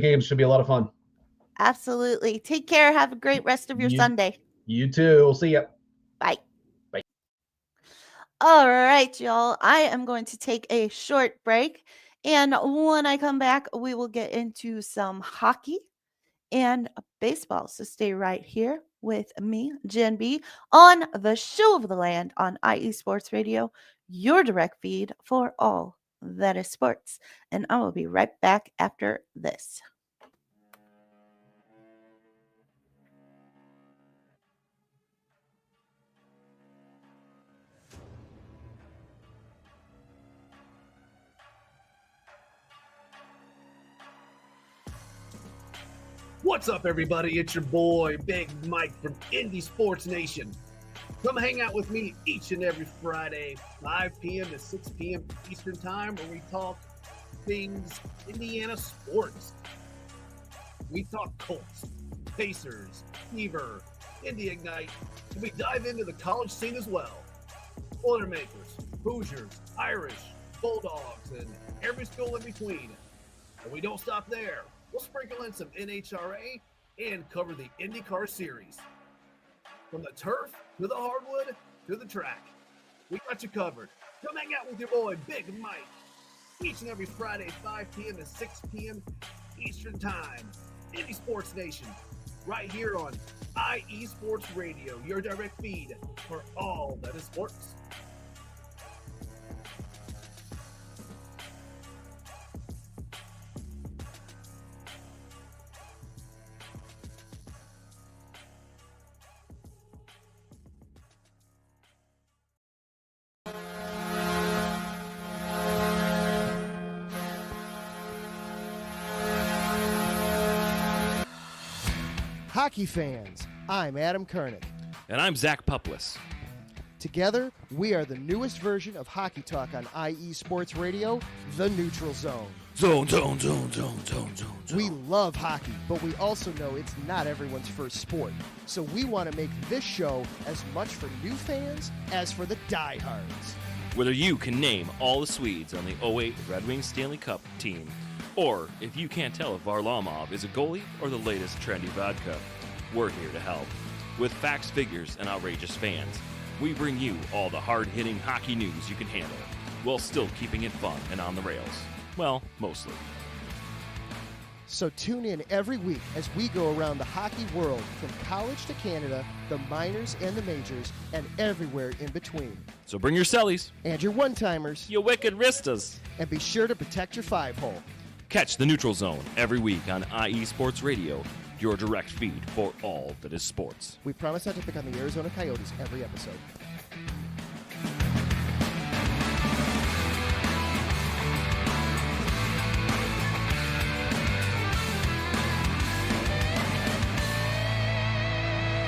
games. Should be a lot of fun. Absolutely. Take care. Have a great rest of your Sunday. You too. We'll see you. Bye. All right, y'all. I am going to take a short break. And when I come back, we will get into some hockey and baseball. So stay right here with me, Jenn B, on the Show of the Land on IE Sports Radio, your direct feed for all that is sports. And I will be right back after this. What's up, everybody? It's your boy, Big Mike from Indy Sports Nation. Come hang out with me each and every Friday, 5 p.m. to 6 p.m. Eastern Time, where we talk things Indiana sports. We talk Colts, Pacers, Fever, Indy Ignite, and we dive into the college scene as well. Boilermakers, Hoosiers, Irish, Bulldogs, and every school in between. And we don't stop there. We'll sprinkle in some NHRA and cover the IndyCar series. From the turf, to the hardwood, to the track. We got you covered. Come hang out with your boy, Big Mike. each and every Friday, 5 p.m. to 6 p.m. Eastern Time. Indie Sports Nation, right here on IE Sports Radio, your direct feed for all that is sports. Hockey fans, I'm Adam Kernick. And I'm Zach Puplis. Together, we are the newest version of Hockey Talk on IE Sports Radio, The Neutral Zone. Zone. We love hockey, but we also know it's not everyone's first sport. So we want to make this show as much for new fans as for the diehards. Whether you can name all the Swedes on the 08 Red Wings Stanley Cup team, or if you can't tell if Varlamov is a goalie or the latest trendy vodka, we're here to help. With facts, figures, and outrageous fans, we bring you all the hard-hitting hockey news you can handle, while still keeping it fun and on the rails. Well, mostly. So tune in every week as we go around the hockey world, from college to Canada, the minors and the majors, and everywhere in between. So bring your cellies, And your one-timers, you wicked wristas. and be sure to protect your five-hole. Catch the Neutral Zone every week on IE Sports Radio, your direct feed for all that is sports. We promise not to pick on the Arizona Coyotes every episode.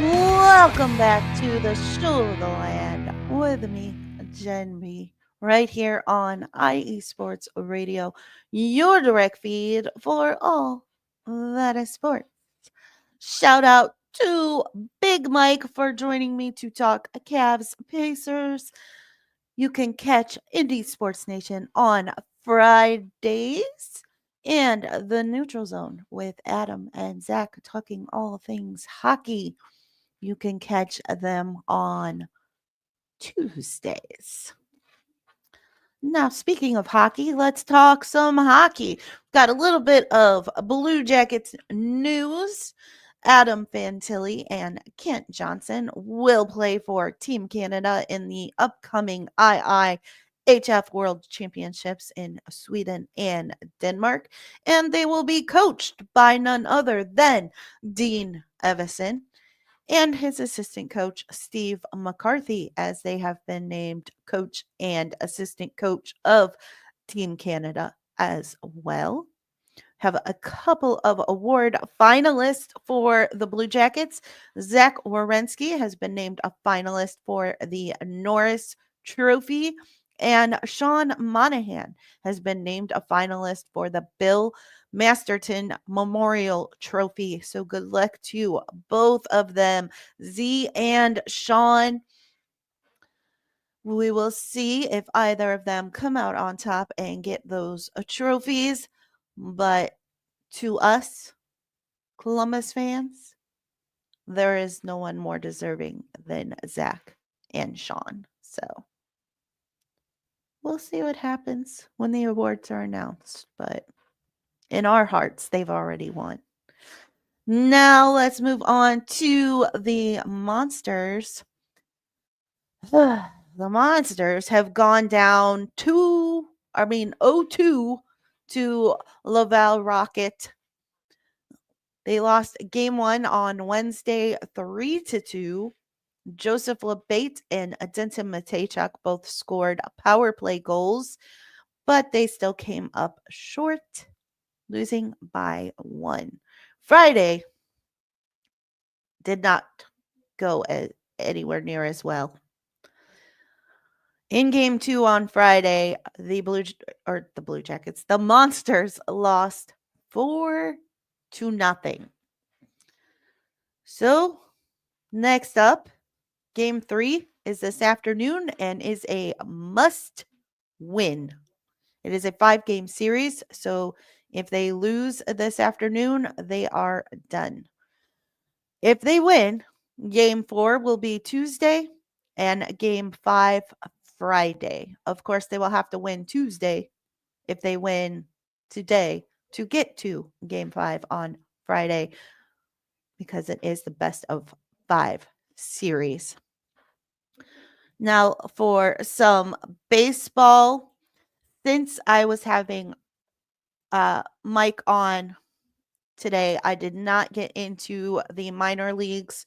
Welcome back to the Show of the Land with me, Jenn B, right here on IE Sports Radio, your direct feed for all that is sports. Shout out to Big Mike for joining me to talk Cavs Pacers. You can catch Indie Sports Nation on Fridays and the Neutral Zone with Adam and Zach talking all things hockey. You can catch them on Tuesdays. Now, speaking of hockey, let's talk some hockey. Got a little bit of Blue Jackets news. Adam Fantilli and Kent Johnson will play for Team Canada in the upcoming IIHF World Championships in Sweden and Denmark, and they will be coached by none other than Dean Evison and his assistant coach, Steve McCarthy, as they have been named coach and assistant coach of Team Canada as well. Have a couple of award finalists for the Blue Jackets. Zach Werenski has been named a finalist for the Norris Trophy, and Sean Monahan has been named a finalist for the Bill Masterton Memorial Trophy. So good luck to both of them, Z and Sean. We will see if either of them come out on top and get those trophies. But to us, Columbus fans, there is no one more deserving than Zach and Sean. So we'll see what happens when the awards are announced. But in our hearts, they've already won. Now let's move on to the Monsters. The Monsters have gone down 0-2 to Laval Rocket. They lost game 1 on Wednesday 3-2. Joseph Labate and Denton Matejchuk both scored power play goals, but they still came up short, losing by 1. Friday did not go anywhere near as well. In game 2 on Friday, the Monsters lost 4-0. So, next up, game 3 is this afternoon and is a must win. It is a 5-game series, so if they lose this afternoon, they are done. If they win, game 4 will be Tuesday and game 5 Friday. Of course, they will have to win Tuesday if they win today to get to game 5 on Friday, because it is the best of 5 series. Now, for some baseball, since I was having Mike on today, I did not get into the minor leagues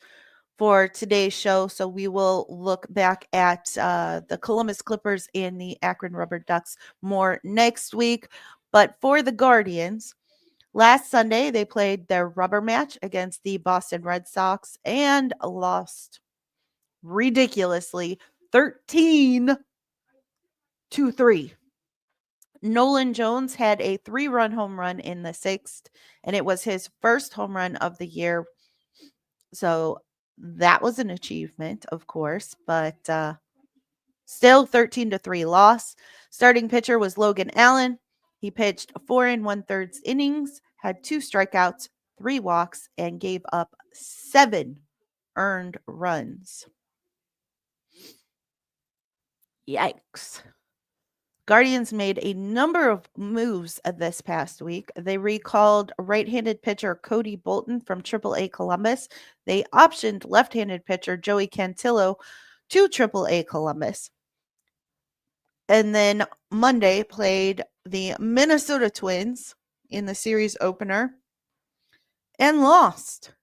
for today's show. So we will look back at the Columbus Clippers and the Akron Rubber Ducks more next week. But for the Guardians, last Sunday they played their rubber match against the Boston Red Sox and lost ridiculously 13-3. Nolan Jones had a 3-run home run in the 6th, and it was his first home run of the year. So that was an achievement, of course, but still 13-3 loss. Starting pitcher was Logan Allen. He pitched 4 1/3 innings, had 2 strikeouts, 3 walks, and gave up 7 earned runs. Yikes. Guardians made a number of moves this past week. They recalled right-handed pitcher Cody Bolton from AAA Columbus. They optioned left-handed pitcher Joey Cantillo to AAA Columbus. And then Monday played the Minnesota Twins in the series opener and lost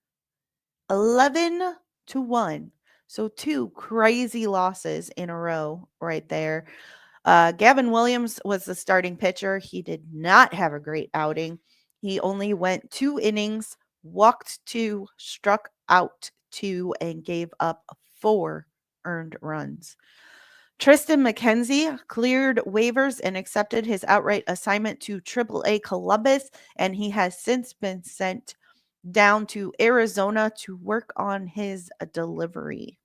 11-1. So 2 crazy losses in a row right there. Gavin Williams was the starting pitcher. He did not have a great outing. He only went 2 innings, walked 2, struck out 2, and gave up 4 earned runs. Tristan McKenzie cleared waivers and accepted his outright assignment to AAA Columbus, and he has since been sent down to Arizona to work on his delivery.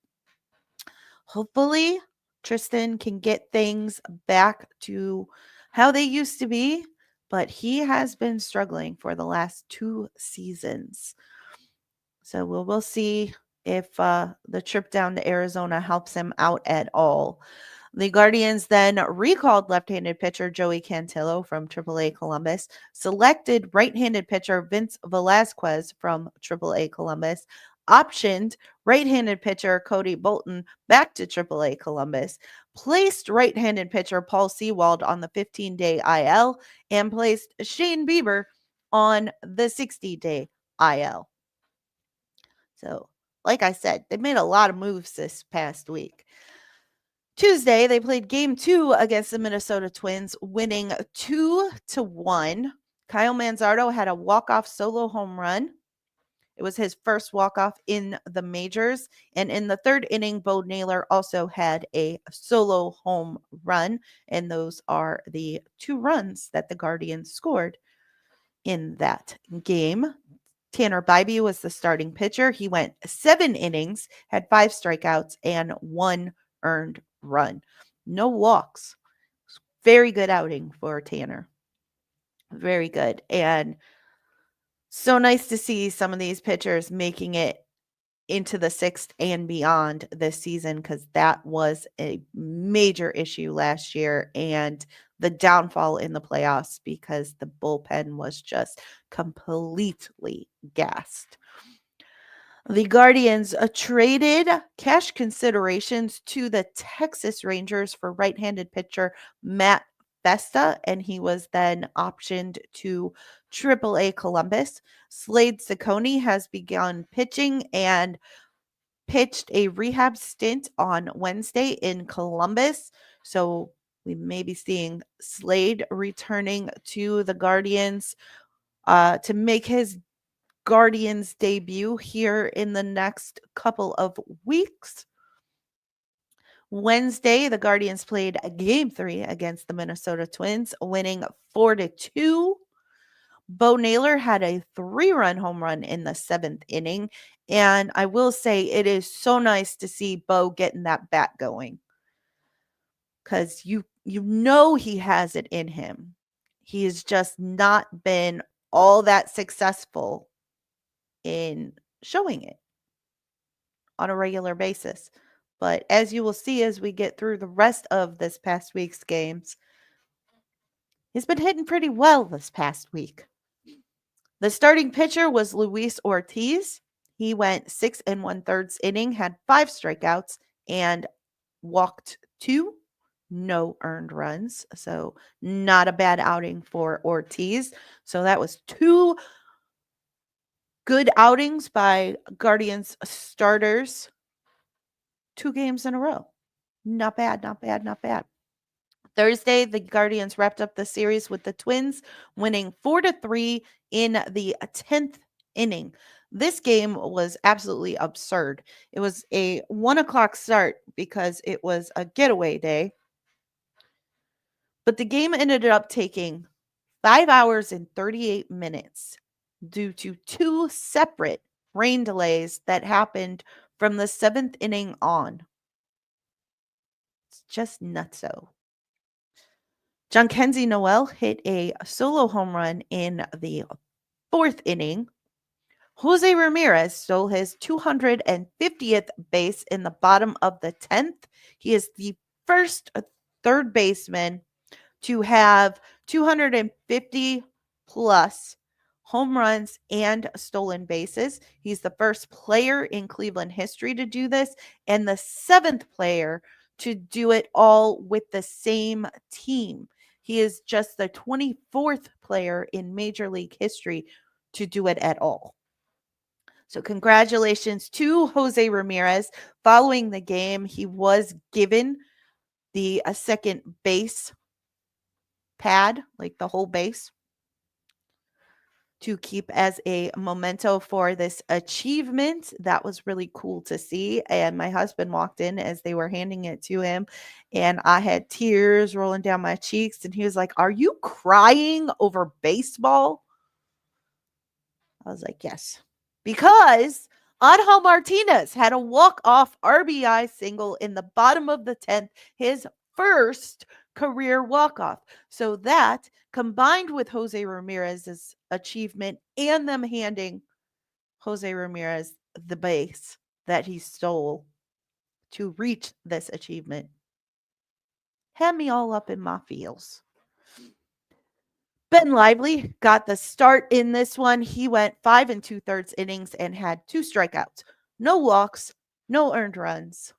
Hopefully, Tristan can get things back to how they used to be, but he has been struggling for the last 2 seasons. So we'll see if the trip down to Arizona helps him out at all. The Guardians then recalled left-handed pitcher Joey Cantillo from AAA Columbus, selected right-handed pitcher Vince Velasquez from AAA Columbus, optioned right-handed pitcher Cody Bolton back to AAA Columbus, placed right-handed pitcher Paul Sewald on the 15-day IL, and placed Shane Bieber on the 60-day IL. So, like I said, they made a lot of moves this past week. Tuesday, they played game 2 against the Minnesota Twins, winning 2-1. Kyle Manzardo had a walk-off solo home run. It was his first walk-off in the majors. And in the 3rd inning, Bo Naylor also had a solo home run. And those are the 2 runs that the Guardians scored in that game. Tanner Bybee was the starting pitcher. He went 7 innings, had 5 strikeouts, and 1 earned run. No walks. Very good outing for Tanner. Very good. And so nice to see some of these pitchers making it into the 6th and beyond this season, because that was a major issue last year and the downfall in the playoffs because the bullpen was just completely gassed. The Guardians traded cash considerations to the Texas Rangers for right-handed pitcher Matt Festa, and he was then optioned to AAA Columbus. Slade Ciccone has begun pitching and pitched a rehab stint on Wednesday in Columbus. So we may be seeing Slade returning to the Guardians to make his Guardians debut here in the next couple of weeks. Wednesday, the Guardians played game 3 against the Minnesota Twins, winning 4-2. Bo Naylor had a 3-run home run in the 7th inning. And I will say it is so nice to see Bo getting that bat going, because you know he has it in him. He has just not been all that successful in showing it on a regular basis. But as you will see as we get through the rest of this past week's games, He's been hitting pretty well this past week. The starting pitcher was Luis Ortiz. He went 6 1/3 inning, had 5 strikeouts, and walked 2, no earned runs. So not a bad outing for Ortiz. So that was 2 good outings by Guardians starters, 2 games in a row. Not bad, not bad, not bad. Thursday, the Guardians wrapped up the series with the Twins winning 4-3 in the 10th inning. This game was absolutely absurd. It was a 1:00 start because it was a getaway day. But the game ended up taking 5 hours and 38 minutes due to 2 separate rain delays that happened from the 7th inning on. It's just nutso. Jhonkensy Noel hit a solo home run in the 4th inning. Jose Ramirez stole his 250th base in the bottom of the 10th. He is the first third baseman to have 250 plus home runs and stolen bases. He's the first player in Cleveland history to do this, and the 7th player to do it all with the same team. He is just the 24th player in Major League history to do it at all. So congratulations to Jose Ramirez. Following the game, he was given the second base pad, like the whole base, to keep as a memento for this achievement. That was really cool to see. And my husband walked in as they were handing it to him, and I had tears rolling down my cheeks. And he was like, "Are you crying over baseball?" I was like, "Yes." Because Angel Martinez had a walk-off RBI single in the bottom of the 10th, his first career walk-off. So that, combined with Jose Ramirez's achievement and them handing Jose Ramirez the base that he stole to reach this achievement, had me all up in my feels. Ben Lively got the start in this one. He went 5 2/3 innings and had 2 strikeouts, no walks, no earned runs.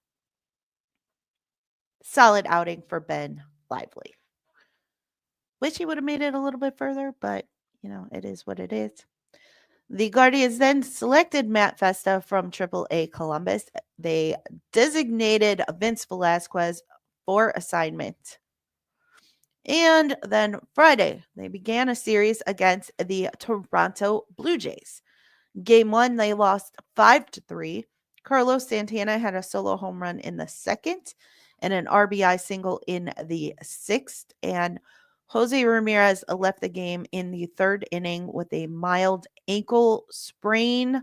Solid outing for Ben Lively. Wish he would have made it a little bit further, but it is what it is. The Guardians then selected Matt Festa from AAA Columbus. They designated Vince Velasquez for assignment. And then Friday, they began a series against the Toronto Blue Jays. Game 1, they lost 5-3. Carlos Santana had a solo home run in the 2nd and an RBI single in the 6th. And Jose Ramirez left the game in the 3rd inning with a mild ankle sprain.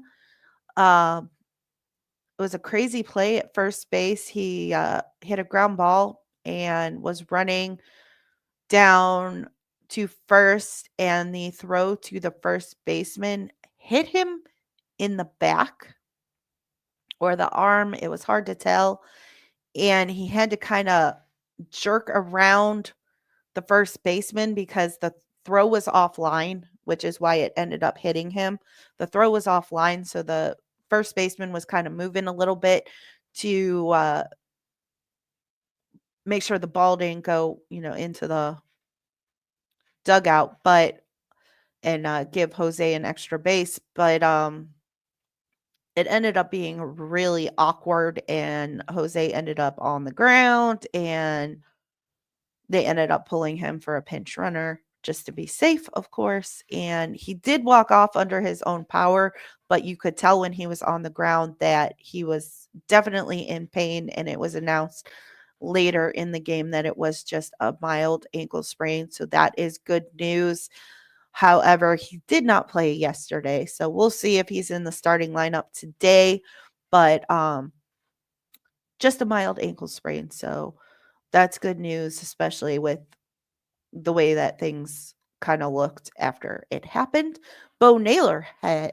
It was a crazy play at first base. He hit a ground ball and was running down to first, and the throw to the first baseman hit him in the back or the arm. It was hard to tell. And he had to kind of jerk around the first baseman because the throw was offline, which is why it ended up hitting him. The throw was offline, so the first baseman was kind of moving a little bit to make sure the ball didn't go, into the dugout, and give Jose an extra base. But it ended up being really awkward, and Jose ended up on the ground, and they ended up pulling him for a pinch runner just to be safe, of course. And he did walk off under his own power, but you could tell when he was on the ground that he was definitely in pain, and it was announced later in the game that it was just a mild ankle sprain. So that is good news. However, he did not play yesterday, so we'll see if he's in the starting lineup today. But just a mild ankle sprain, so that's good news, especially with the way that things kind of looked after it happened. Bo Naylor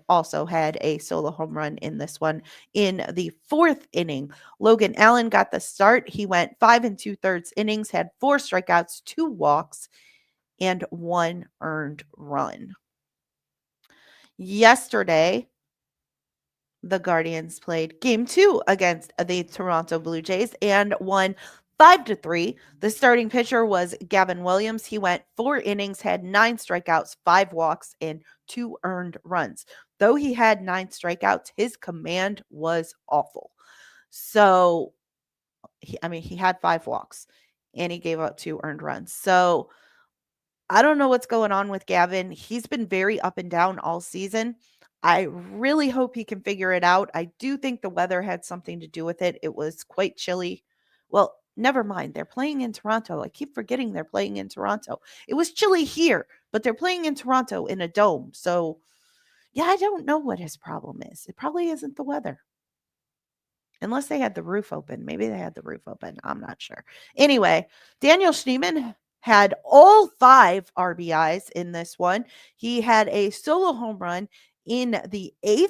also had a solo home run in this one in the 4th inning. Logan Allen got the start. He went 5 2/3 innings, had 4 strikeouts, 2 walks. and 1 earned run. Yesterday, the Guardians played game 2 against the Toronto Blue Jays and won 5-3. The starting pitcher was Gavin Williams. He went 4 innings, had 9 strikeouts, 5 walks, and 2 earned runs. Though he had 9 strikeouts, his command was awful. So, he had 5 walks and he gave up 2 earned runs. So, I don't know what's going on with Gavin. He's been very up and down all season. I really hope he can figure it out. I do think the weather had something to do with it. It was quite chilly. Well, never mind. They're playing in Toronto. I keep forgetting they're playing in Toronto. It was chilly here, but they're playing in Toronto in a dome. So, yeah, I don't know what his problem is. It probably isn't the weather. Unless they had the roof open. Maybe they had the roof open. I'm not sure. Anyway, Daniel Schneemann had all 5 RBIs in this one. He had a solo home run in the 8th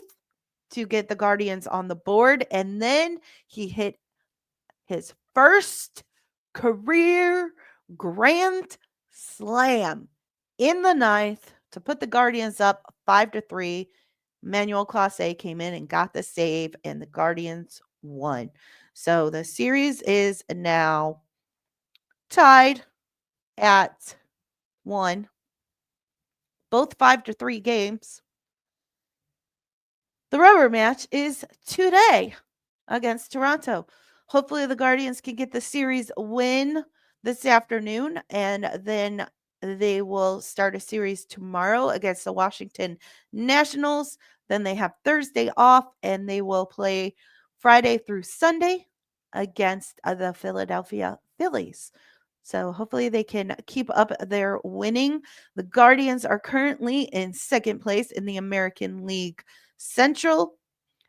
to get the Guardians on the board. And then he hit his first career grand slam in the 9th to put the Guardians up 5-3. Manuel Clase came in and got the save, and the Guardians won. So the series is now tied at 1, both 5-3 games. The rubber match is today against Toronto. Hopefully the Guardians can get the series win this afternoon, and then they will start a series tomorrow against the Washington Nationals. Then they have Thursday off, and they will play Friday through Sunday against the Philadelphia Phillies. So hopefully they can keep up their winning. The Guardians are currently in second place in the American League Central.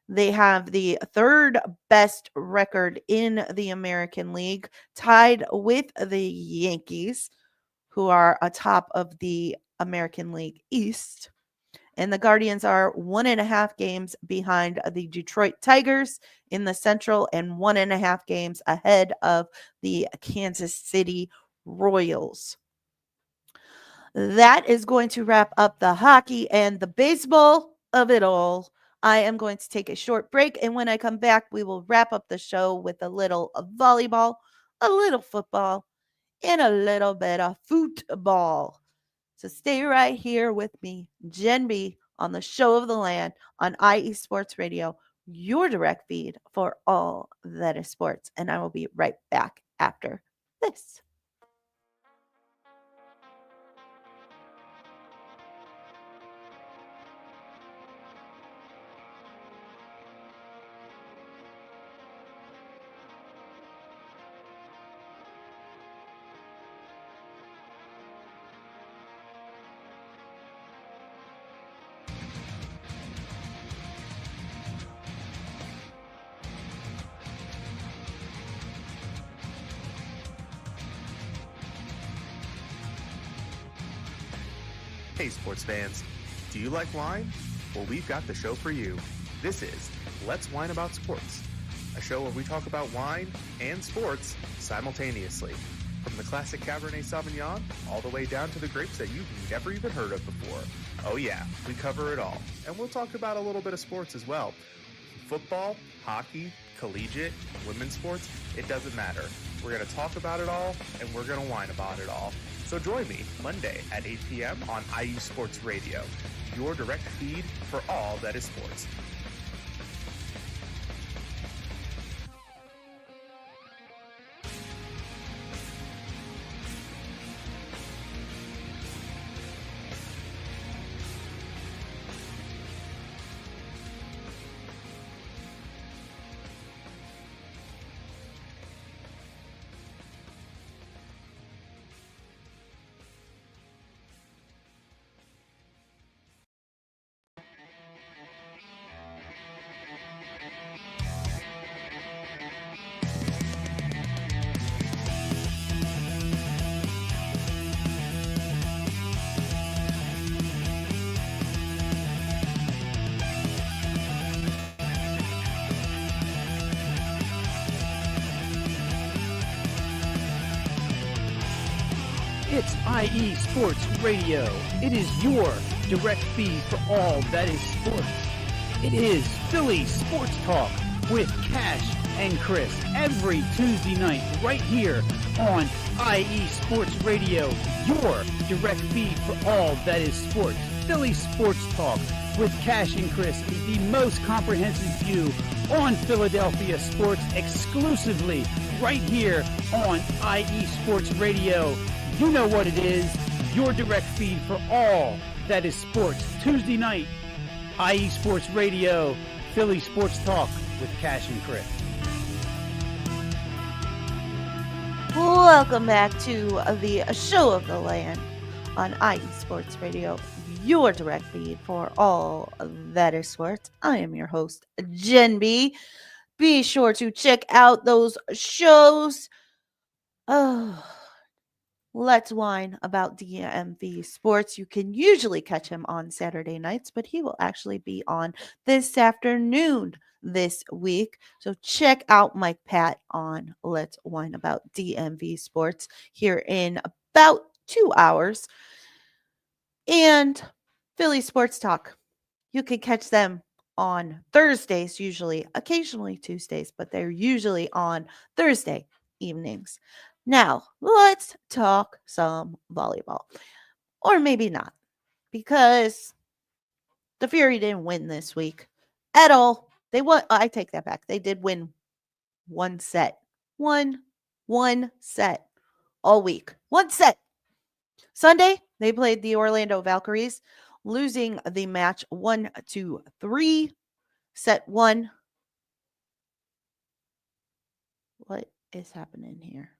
They have the 3rd best record in the American League, tied with the Yankees, who are atop of the American League East. And the Guardians are 1.5 games behind the Detroit Tigers in the Central and 1.5 games ahead of the Kansas City Royals. That is going to wrap up the hockey and the baseball of it all. I am going to take a short break, and when I come back, we will wrap up the show with a little volleyball, a little football, and a little bit of football. So stay right here with me, Jenn B, on the Show of the Land on IE Sports Radio, your direct feed for all that is sports. And I will be right back after this. Hey sports fans, do you like wine? Well, we've got the show for you. This is Let's Wine About Sports, a show where we talk about wine and sports simultaneously. From the classic Cabernet Sauvignon all the way down to the grapes that you've never even heard of before. Oh yeah, we cover it all. And we'll talk about a little bit of sports as well. Football, hockey, collegiate, women's sports, it doesn't matter. We're going to talk about it all, and we're going to whine about it all. So join me Monday at 8 p.m. on IU Sports Radio, your direct feed for all that is sports. It's IE Sports Radio. It is your direct feed for all that is sports. It is Philly Sports Talk with Cash and Chris every Tuesday night right here on IE Sports Radio, your direct feed for all that is sports. Philly Sports Talk with Cash and Chris is the most comprehensive view on Philadelphia sports exclusively right here on IE Sports Radio. You know what it is, your direct feed for all that is sports. Tuesday night, IE Sports Radio, Philly Sports Talk with Cash and Chris. Welcome back to the show of the land on IE Sports Radio, your direct feed for all that is sports. I am your host, Jenn B. Be sure to check out those shows. Oh, Let's Whine About DMV Sports. You can usually catch him on Saturday nights, but he will actually be on this afternoon this week. So check out Mike Pat on Let's Whine About DMV Sports here in about 2 hours. And Philly Sports Talk. You can catch them on Thursdays, usually, occasionally Tuesdays, but they're usually on Thursday evenings. Now, let's talk some volleyball. Or maybe not, because the Fury didn't win this week at all. They won. I take that back. They did win one set. One set all week. One set. Sunday, they played the Orlando Valkyries, losing the match 1-3. Set 1. What is happening here?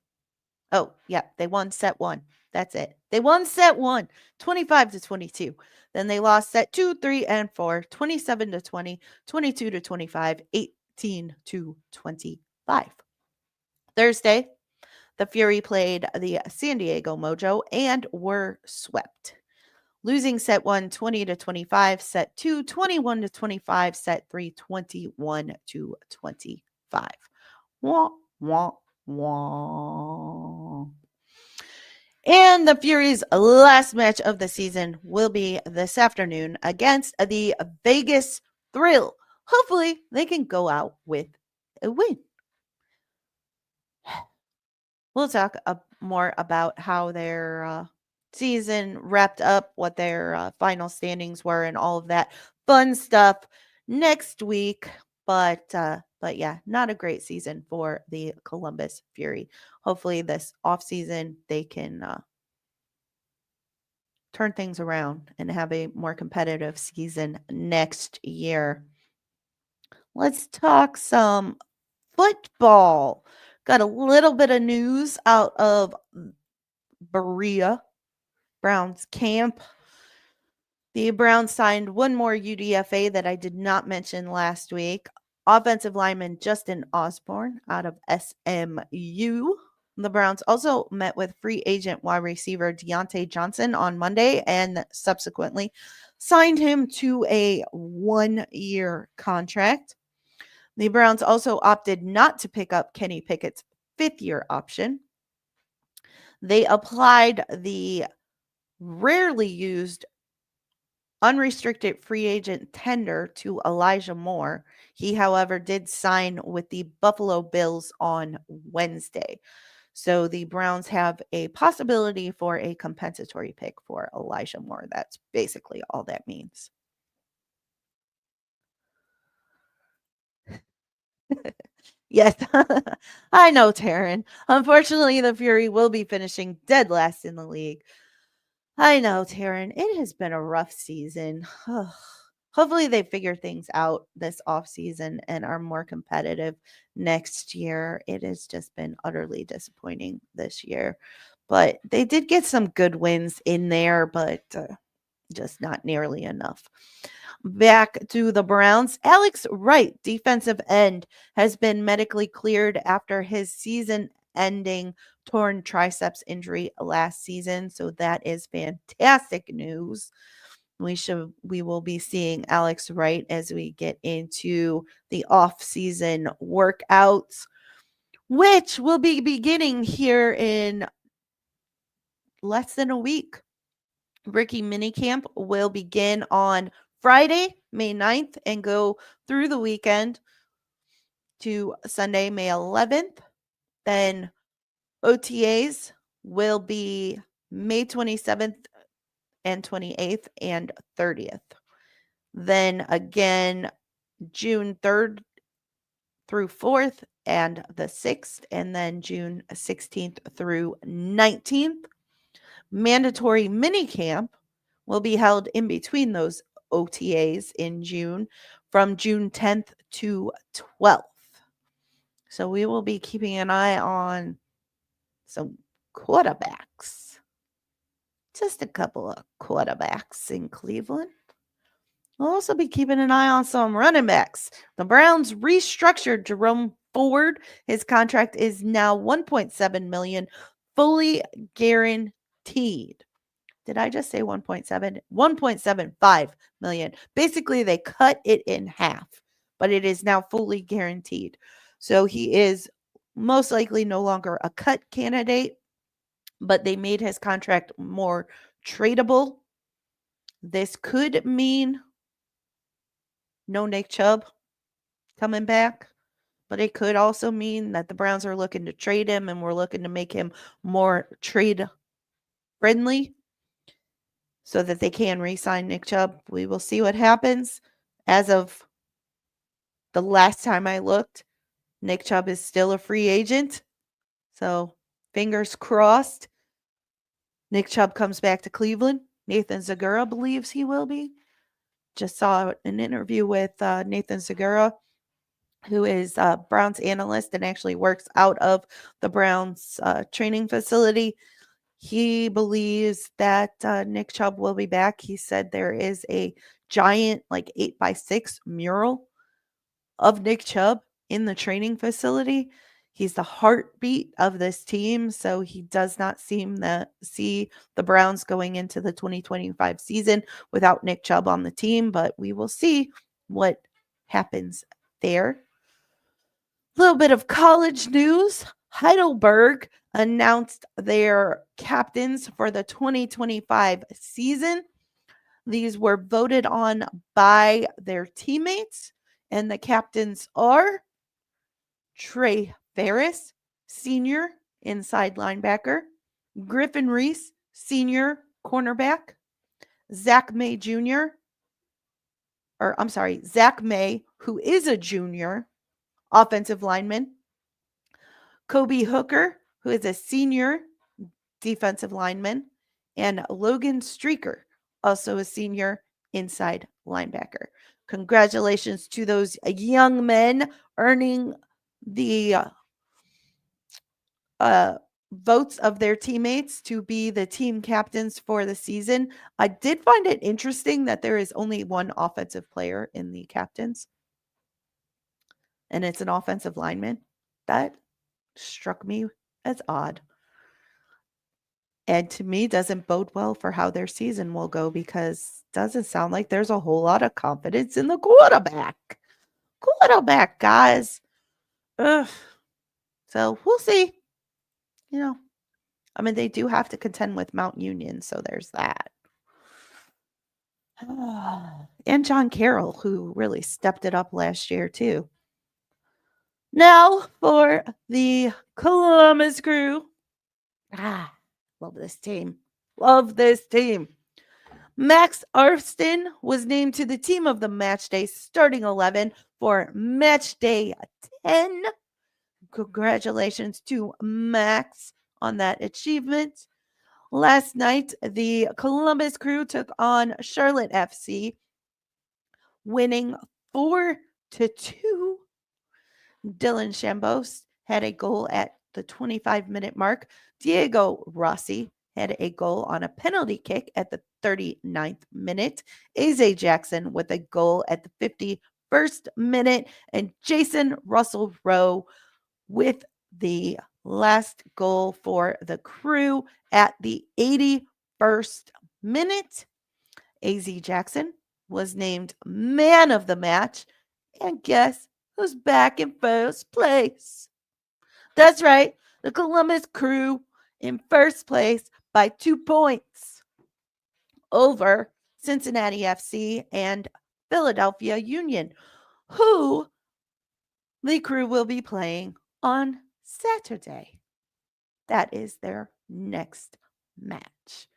Oh, yeah, they won set 1. That's it. They won set 1, 25-22. Then they lost set 2, 3, and 4, 27-20, 22-25, 18-25. Thursday, the Fury played the San Diego Mojo and were swept, losing set 1, 20-25, set 2, 21-25, set 3, 21-25. Wah, wah, wah. And the Fury's last match of the season will be this afternoon against the Vegas Thrill. Hopefully, they can go out with a win. We'll talk more about how their season wrapped up, what their final standings were, and all of that fun stuff next week. But yeah, not a great season for the Columbus Fury. Hopefully this offseason they can turn things around and have a more competitive season next year. Let's talk some football. Got a little bit of news out of Berea, Browns camp. The Browns signed one more UDFA that I did not mention last week. Offensive lineman Justin Osborne out of SMU. The Browns also met with free agent wide receiver Deontay Johnson on Monday and subsequently signed him to a 1-year contract. The Browns also opted not to pick up Kenny Pickett's 5th-year option. They applied the rarely used unrestricted free agent tender to Elijah Moore. He, however, did sign with the Buffalo Bills on Wednesday. So the Browns have a possibility for a compensatory pick for Elijah Moore. That's basically all that means. Yes, I know, Taryn. Unfortunately, the Fury will be finishing dead last in the league. I know, Taryn. It has been a rough season. Hopefully they figure things out this offseason and are more competitive next year. It has just been utterly disappointing this year. But they did get some good wins in there, but just not nearly enough. Back to the Browns. Alex Wright, defensive end, has been medically cleared after his season-ending torn triceps injury last season. So that is fantastic news. We will be seeing Alex Wright as we get into the off-season workouts, which will be beginning here in less than a week. Rookie minicamp will begin on Friday, May 9th, and go through the weekend to Sunday, May 11th. Then OTAs will be May 27th and 28th and 30th. Then again, June 3rd through 4th and the 6th, and then June 16th through 19th. Mandatory minicamp will be held in between those OTAs in June from June 10th to 12th. So we will be keeping an eye on some quarterbacks. Just a couple of quarterbacks in Cleveland. We'll also be keeping an eye on some running backs. The Browns restructured Jerome Ford. His contract is now $1.7 million, fully guaranteed. Did I just say 1.7? $1.75 million. Basically, they cut it in half, but it is now fully guaranteed. So he is most likely no longer a cut candidate, but they made his contract more tradable. This could mean no Nick Chubb coming back, but it could also mean that the Browns are looking to trade him and we're looking to make him more trade friendly so that they can re-sign Nick Chubb. We will see what happens. As of the last time I looked, Nick Chubb is still a free agent. So fingers crossed. Nick Chubb comes back to Cleveland. Nathan Zagura believes he will be. Just saw an interview with Nathan Zagura, who is a Browns analyst and actually works out of the Browns training facility. He believes that Nick Chubb will be back. He said there is a giant, like 8x6 mural of Nick Chubb in the training facility. He's the heartbeat of this team, so he does not see the Browns going into the 2025 season without Nick Chubb on the team, but we will see what happens there. A little bit of college news. Heidelberg announced their captains for the 2025 season. These were voted on by their teammates, and the captains are Trey Ferris, senior inside linebacker, Griffin Reese, senior cornerback, Zach May, who is a junior offensive lineman, Kobe Hooker, who is a senior defensive lineman, and Logan Streaker, also a senior inside linebacker. Congratulations to those young men earning the votes of their teammates to be the team captains for the season. I did find it interesting that there is only one offensive player in the captains, and it's an offensive lineman. That struck me as odd. And to me, doesn't bode well for how their season will go because it doesn't sound like there's a whole lot of confidence in the quarterback. Guys. Ugh. So we'll see. They do have to contend with Mount Union, so there's that. And John Carroll, who really stepped it up last year, too. Now for the Columbus Crew. Love this team. Max Arfston was named to the team of the match day starting 11 for match day 10. Congratulations to Max on that achievement. Last night, the Columbus Crew took on Charlotte FC, winning 4-2. Dylan Chambos had a goal at the 25-minute mark. Diego Rossi had a goal on a penalty kick at the 39th minute. Aze Jackson with a goal at the 51st minute. And Jason Russell Rowe with the last goal for the Crew at the 81st minute. AZ Jackson was named man of the match. And guess who's back in first place? That's right, the Columbus Crew in first place, by 2 points over Cincinnati FC and Philadelphia Union, who the Crew will be playing on Saturday. That is their next match.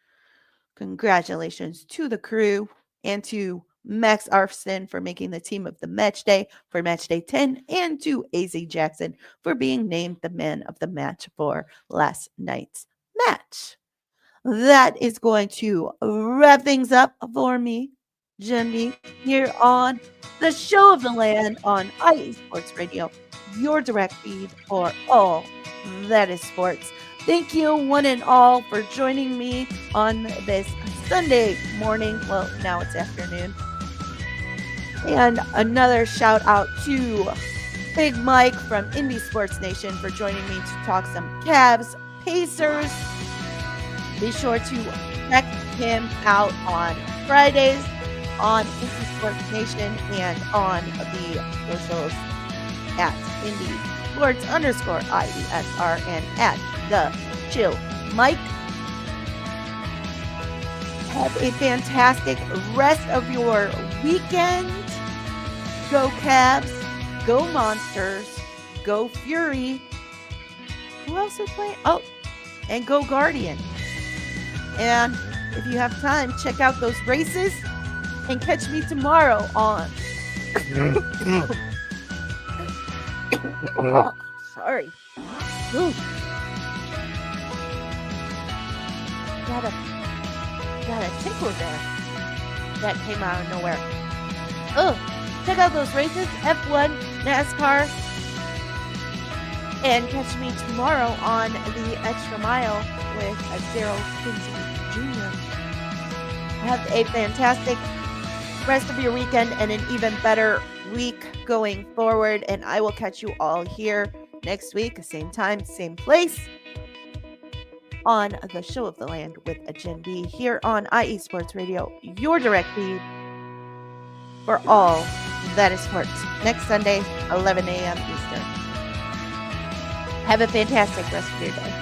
Congratulations to the Crew and to Max Arfson for making the team of the match day for match day 10, and to AZ Jackson for being named the man of the match for last night's match. That is going to wrap things up for me, Jenn B, here on the Show of the Land on IE Sports Radio, your direct feed for all that is sports. Thank you, one and all, for joining me on this Sunday morning. Well, now it's afternoon. And another shout out to Big Mike from Indie Sports Nation for joining me to talk some Cavs, Pacers. Be sure to check him out on Fridays on Indie Sports Nation and on the socials at Indie Sports_IESR and at The Chill Mike. Have a fantastic rest of your weekend. Go Cavs, go Monsters, go Fury. Who else is playing? Oh, and go Guardian. And if you have time, check out those races and catch me tomorrow on. Sorry. Ooh. Got a tickle there that came out of nowhere. Oh, check out those races, F1, NASCAR, and catch me tomorrow on the Extra Mile with Daryl Kinsey Jr. Have a fantastic rest of your weekend and an even better week going forward, and I will catch you all here next week, same time, same place, on the Show of the Land with Jenn B here on IE Sports Radio, your direct feed for all that is sports. Next Sunday, 11 a.m. Eastern. Have a fantastic rest of your day.